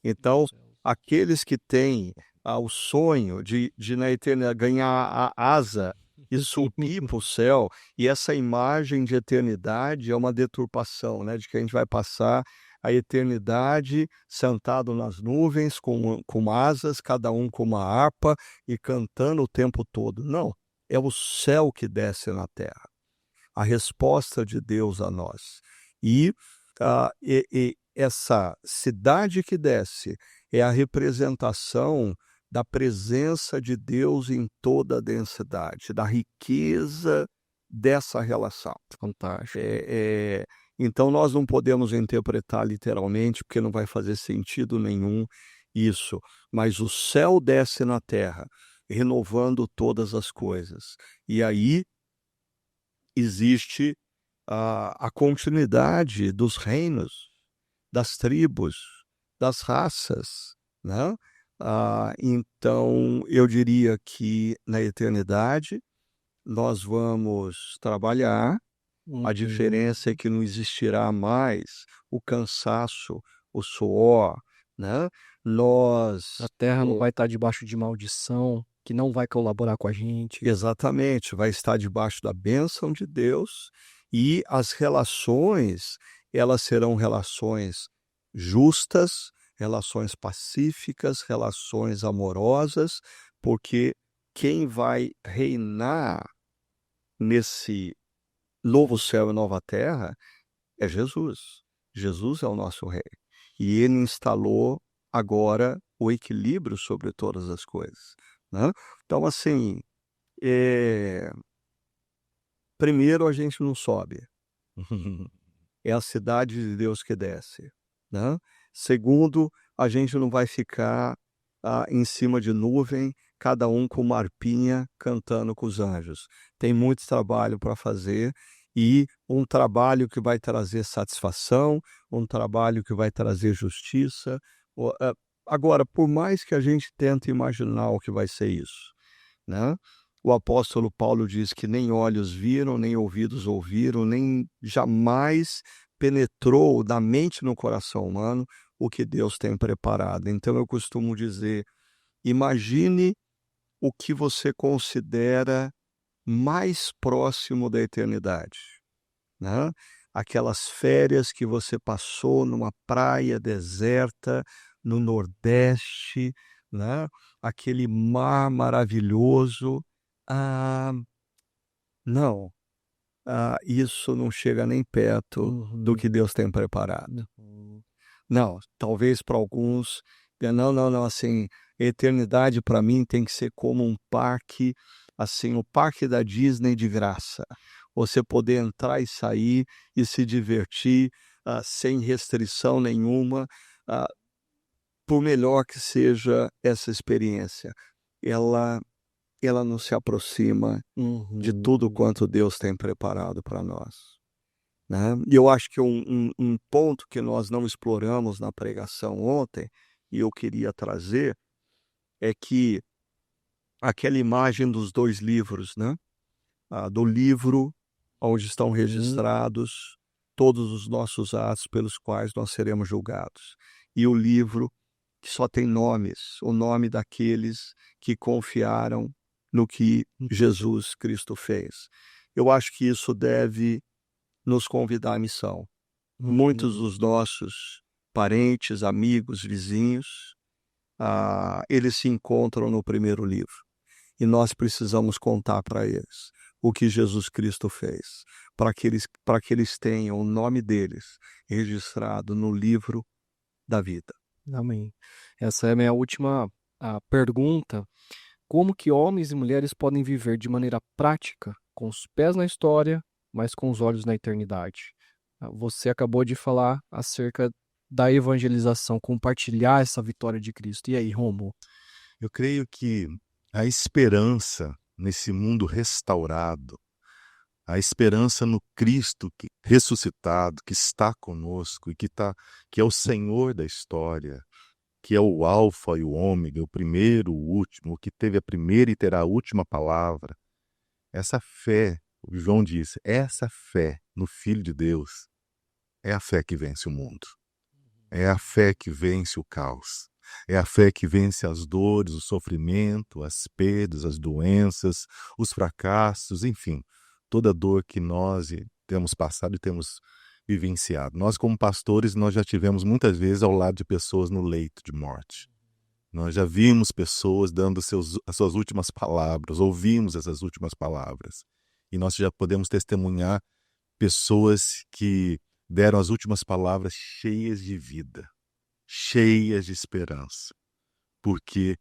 Então, aqueles que têm o sonho de na eternidade ganhar a asa e subir para o céu, e essa imagem de eternidade é uma deturpação, né, de que a gente vai passar a eternidade, sentado nas nuvens, com asas, cada um com uma harpa e cantando o tempo todo. Não, é o céu que desce na terra. A resposta de Deus a nós. E essa cidade que desce é a representação da presença de Deus em toda a densidade, da riqueza dessa relação. Fantástico. Então nós não podemos interpretar literalmente, porque não vai fazer sentido nenhum isso. Mas o céu desce na terra, renovando todas as coisas. E aí existe a continuidade dos reinos, das tribos, das raças, né? Então, eu diria que na eternidade nós vamos trabalhar. A diferença é que não existirá mais o cansaço, o suor, né? A terra não vai estar debaixo de maldição, que não vai colaborar com a gente. Exatamente, vai estar debaixo da bênção de Deus, e as relações, elas serão relações justas, relações pacíficas, relações amorosas, porque quem vai reinar nesse novo céu e nova terra é Jesus. Jesus é o nosso rei. E ele instalou agora o equilíbrio sobre todas as coisas, né? Então, assim, primeiro a gente não sobe. É a cidade de Deus que desce, né? Segundo, a gente não vai ficar em cima de nuvem, cada um com uma harpinha cantando com os anjos. Tem muito trabalho para fazer, e um trabalho que vai trazer satisfação, um trabalho que vai trazer justiça. Agora, por mais que a gente tente imaginar o que vai ser isso, né? O apóstolo Paulo diz que nem olhos viram, nem ouvidos ouviram, nem jamais penetrou da mente no coração humano o que Deus tem preparado. Então eu costumo dizer, imagine o que você considera mais próximo da eternidade, né? Aquelas férias que você passou numa praia deserta, no Nordeste, né? Aquele mar maravilhoso. Não, isso não chega nem perto do que Deus tem preparado. Não, talvez para alguns, não, assim, eternidade para mim tem que ser como um parque, assim, o parque da Disney de graça. Você poder entrar e sair e se divertir sem restrição nenhuma, por melhor que seja essa experiência. Ela não se aproxima de tudo quanto Deus tem preparado para nós, né? E eu acho que um ponto que nós não exploramos na pregação ontem, e eu queria trazer, é que aquela imagem dos 2 livros, né? Do livro onde estão registrados todos os nossos atos pelos quais nós seremos julgados, e o livro que só tem nomes, o nome daqueles que confiaram no que Jesus Cristo fez. Eu acho que isso deve nos convidar à missão. Muitos dos nossos parentes, amigos, vizinhos, eles se encontram no primeiro livro. E nós precisamos contar para eles o que Jesus Cristo fez, para que eles tenham o nome deles registrado no livro da vida. Amém. Essa é a minha última pergunta. Como que homens e mulheres podem viver de maneira prática, com os pés na história, mas com os olhos na eternidade? Você acabou de falar acerca da evangelização, compartilhar essa vitória de Cristo. E aí, Rômulo? Eu creio que a esperança nesse mundo restaurado, a esperança no Cristo ressuscitado, que está conosco e que é o Senhor da história, que é o alfa e o ômega, o primeiro, o último, o que teve a primeira e terá a última palavra. Essa fé, o João disse, essa fé no Filho de Deus é a fé que vence o mundo. É a fé que vence o caos. É a fé que vence as dores, o sofrimento, as perdas, as doenças, os fracassos, enfim, toda dor que nós temos passado e temos vivenciado. Nós, como pastores, nós já tivemos muitas vezes ao lado de pessoas no leito de morte. Nós já vimos pessoas dando as suas últimas palavras, ouvimos essas últimas palavras. E nós já podemos testemunhar pessoas que deram as últimas palavras cheias de vida, cheias de esperança. Porque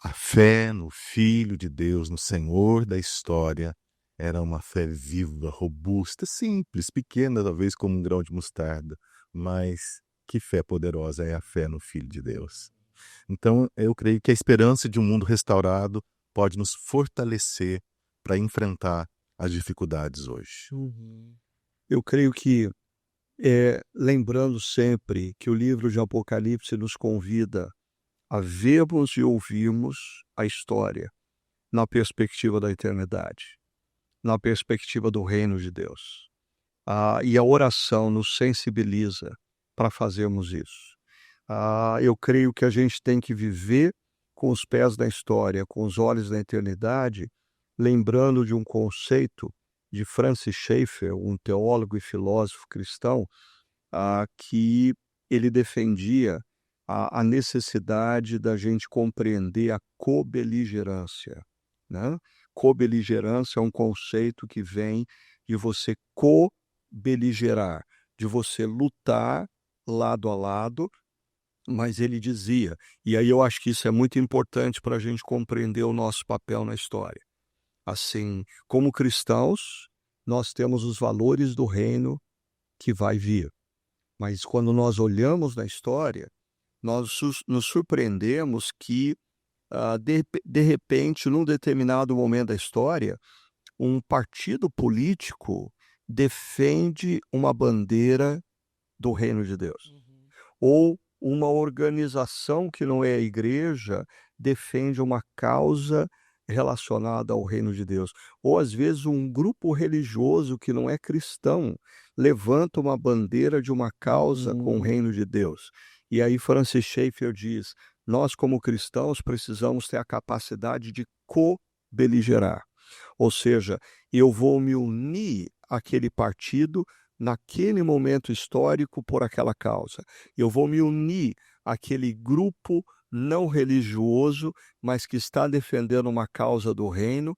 a fé no Filho de Deus, no Senhor da história, era uma fé viva, robusta, simples, pequena, talvez como um grão de mostarda, mas que fé poderosa é a fé no Filho de Deus. Então, eu creio que a esperança de um mundo restaurado pode nos fortalecer para enfrentar as dificuldades hoje. Eu creio que, lembrando sempre que o livro de Apocalipse nos convida a vermos e ouvirmos a história na perspectiva da eternidade, na perspectiva do reino de Deus. E a oração nos sensibiliza para fazermos isso. Eu creio que a gente tem que viver com os pés na história, com os olhos na eternidade, lembrando de um conceito de Francis Schaeffer, um teólogo e filósofo cristão, que ele defendia a necessidade da gente compreender a cobeligerância, né? Cobeligerância é um conceito que vem de você co-beligerar, de você lutar lado a lado, mas ele dizia, e aí eu acho que isso é muito importante para a gente compreender o nosso papel na história. Assim, como cristãos, nós temos os valores do reino que vai vir, mas quando nós olhamos na história, nós nos surpreendemos que, de repente, num determinado momento da história, um partido político defende uma bandeira do reino de Deus. Ou uma organização que não é a igreja defende uma causa relacionada ao reino de Deus. Ou, às vezes, um grupo religioso que não é cristão levanta uma bandeira de uma causa com o reino de Deus. E aí Francis Schaeffer diz, nós como cristãos precisamos ter a capacidade de co-beligerar. Ou seja, eu vou me unir àquele partido naquele momento histórico por aquela causa. Eu vou me unir àquele grupo não religioso, mas que está defendendo uma causa do reino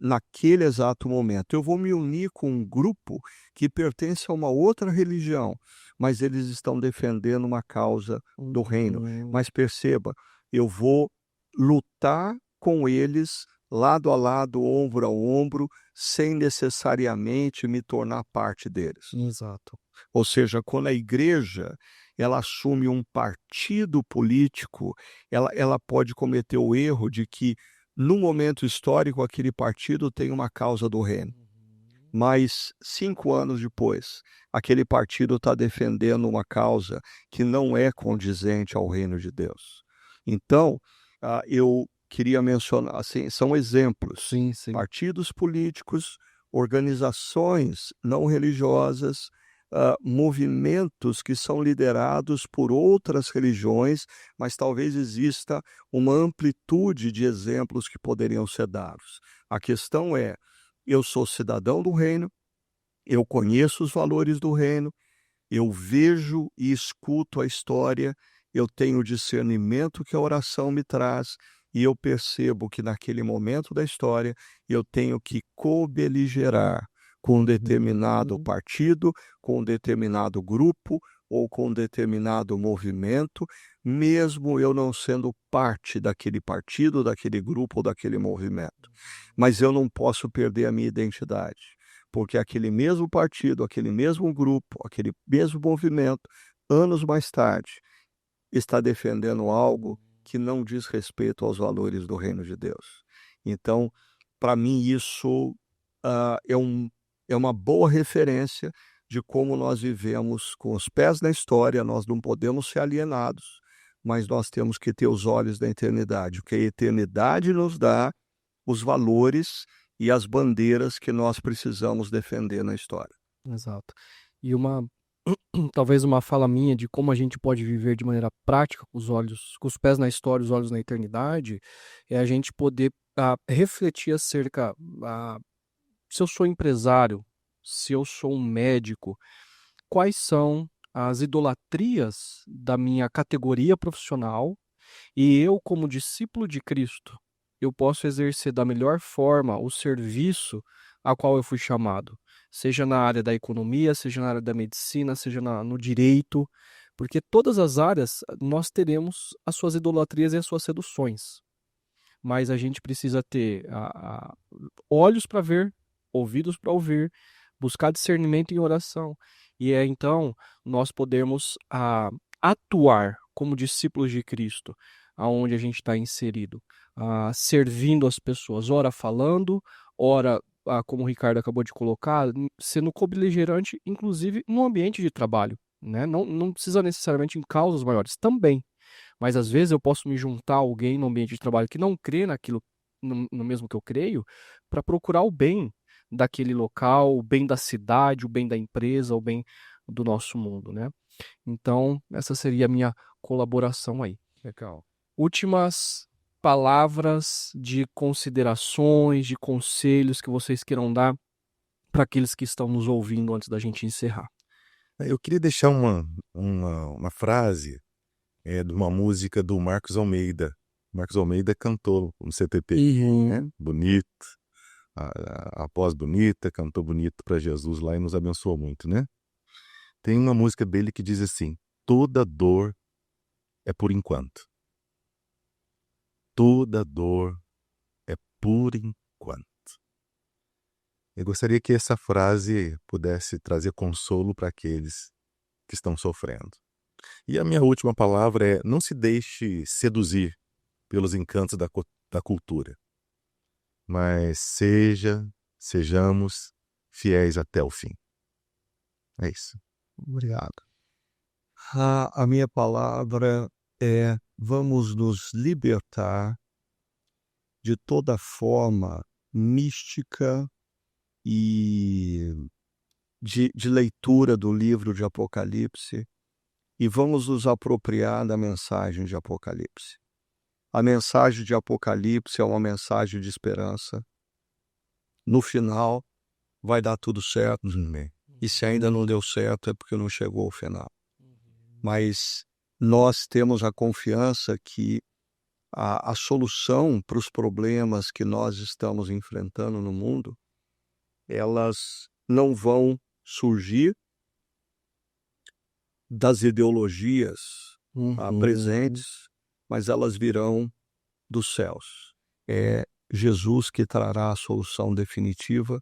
naquele exato momento. Eu vou me unir com um grupo que pertence a uma outra religião, mas eles estão defendendo uma causa do reino. Mas perceba, eu vou lutar com eles lado a lado, ombro a ombro, sem necessariamente me tornar parte deles. Exato. Ou seja, quando a igreja ela assume um partido político, ela pode cometer o erro de que, no momento histórico, aquele partido tem uma causa do reino. Mas 5 anos depois, aquele partido está defendendo uma causa que não é condizente ao reino de Deus. Então, eu queria mencionar, assim, são exemplos. Sim, sim. Partidos políticos, organizações não religiosas, movimentos que são liderados por outras religiões, mas talvez exista uma amplitude de exemplos que poderiam ser dados. A questão é, eu sou cidadão do reino, eu conheço os valores do reino, eu vejo e escuto a história, eu tenho o discernimento que a oração me traz, e eu percebo que naquele momento da história eu tenho que co-beligerar com um determinado partido, com um determinado grupo ou com um determinado movimento, mesmo eu não sendo parte daquele partido, daquele grupo ou daquele movimento. Mas eu não posso perder a minha identidade, porque aquele mesmo partido, aquele mesmo grupo, aquele mesmo movimento, anos mais tarde, está defendendo algo que não diz respeito aos valores do reino de Deus. Então, para mim, isso é uma boa referência de como nós vivemos com os pés na história. Nós não podemos ser alienados, mas nós temos que ter os olhos da eternidade. O que a eternidade nos dá, os valores e as bandeiras que nós precisamos defender na história. Exato. E talvez uma fala minha de como a gente pode viver de maneira prática com os pés na história, os olhos na eternidade, é a gente poder refletir acerca, se eu sou empresário, se eu sou um médico, quais são as idolatrias da minha categoria profissional e eu, como discípulo de Cristo, eu posso exercer da melhor forma o serviço a qual eu fui chamado, seja na área da economia, seja na área da medicina, seja no direito, porque todas as áreas nós teremos as suas idolatrias e as suas seduções, mas a gente precisa ter olhos para ver, ouvidos para ouvir, buscar discernimento em oração, e então nós podemos atuar como discípulos de Cristo, aonde a gente está inserido, servindo as pessoas, ora falando, ora, como o Ricardo acabou de colocar, sendo co-beligerante, inclusive no ambiente de trabalho, né? Não precisa necessariamente em causas maiores, também, mas às vezes eu posso me juntar a alguém no ambiente de trabalho que não crê naquilo, no mesmo que eu creio, para procurar o bem daquele local, o bem da cidade, o bem da empresa, o bem do nosso mundo, né? Então, essa seria a minha colaboração aí. Legal. Últimas palavras de considerações, de conselhos que vocês queiram dar para aqueles que estão nos ouvindo antes da gente encerrar. Eu queria deixar uma frase de uma música do Marcos Almeida. Marcos Almeida cantou no CTT, né? Bonito, a voz bonita, cantou bonito para Jesus lá e nos abençoou muito, né? Tem uma música dele que diz assim: toda dor é por enquanto. Toda dor é por enquanto. Eu gostaria que essa frase pudesse trazer consolo para aqueles que estão sofrendo. E a minha última palavra é: não se deixe seduzir pelos encantos da cultura, mas sejamos fiéis até o fim. É isso. Obrigado. A minha palavra é: vamos nos libertar de toda forma mística e de leitura do livro de Apocalipse e vamos nos apropriar da mensagem de Apocalipse. A mensagem de Apocalipse é uma mensagem de esperança. No final, vai dar tudo certo. E se ainda não deu certo, é porque não chegou ao final. Mas nós temos a confiança que a solução para os problemas que nós estamos enfrentando no mundo, elas não vão surgir das ideologias presentes, mas elas virão dos céus. É Jesus que trará a solução definitiva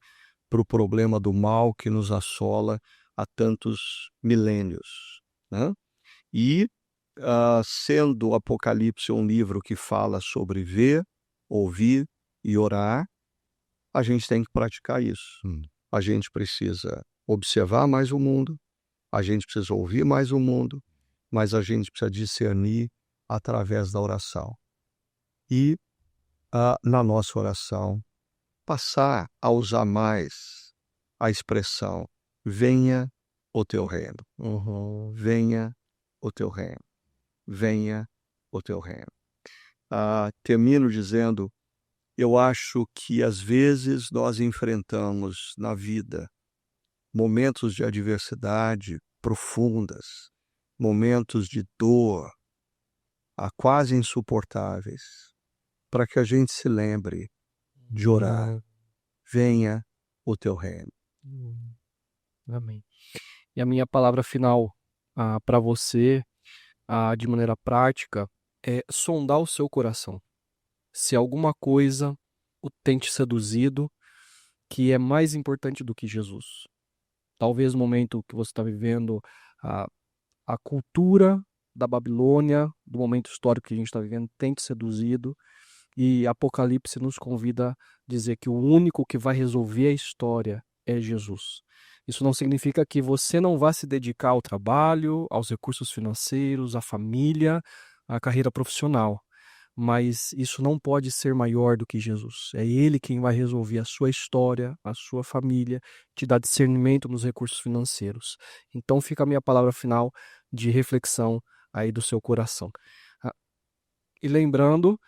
para o problema do mal que nos assola há tantos milênios, né? E sendo o Apocalipse um livro que fala sobre ver, ouvir e orar, a gente tem que praticar isso. A gente precisa observar mais o mundo, a gente precisa ouvir mais o mundo, mas a gente precisa discernir através da oração. E, na nossa oração, passar a usar mais a expressão: venha o teu reino. Venha o teu reino. Venha o teu reino. Termino dizendo: eu acho que às vezes nós enfrentamos na vida momentos de adversidade profundas, momentos de dor, quase insuportáveis, para que a gente se lembre de orar. Venha o teu reino. Amém. E a minha palavra final para você, de maneira prática, é sondar o seu coração. Se alguma coisa o tem te seduzido, que é mais importante do que Jesus. Talvez no momento que você está vivendo, a cultura da Babilônia, do momento histórico que a gente está vivendo, tem te seduzido. E Apocalipse nos convida a dizer que o único que vai resolver a história é Jesus. Isso não significa que você não vá se dedicar ao trabalho, aos recursos financeiros, à família, à carreira profissional. Mas isso não pode ser maior do que Jesus. É Ele quem vai resolver a sua história, a sua família, te dar discernimento nos recursos financeiros. Então fica a minha palavra final de reflexão aí do seu coração. E lembrando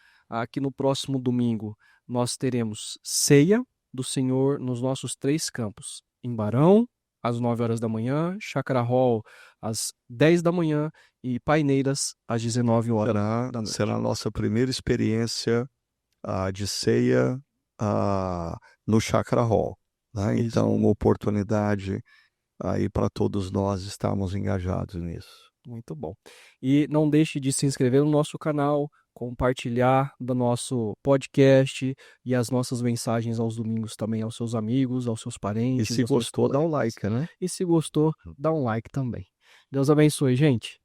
que no próximo domingo nós teremos ceia do Senhor nos nossos 3 campos, em Barão, às 9 horas da manhã, Chácara Hall às 10 da manhã e Paineiras às 19 horas da noite. Será a nossa primeira experiência de ceia no Chácara Hall, né? Então, uma oportunidade aí para todos nós estarmos engajados nisso. Muito bom. E não deixe de se inscrever no nosso canal, compartilhar do nosso podcast e as nossas mensagens aos domingos também aos seus amigos, aos seus parentes. E se gostou, dá um like, né? E se gostou, dá um like também. Deus abençoe, gente.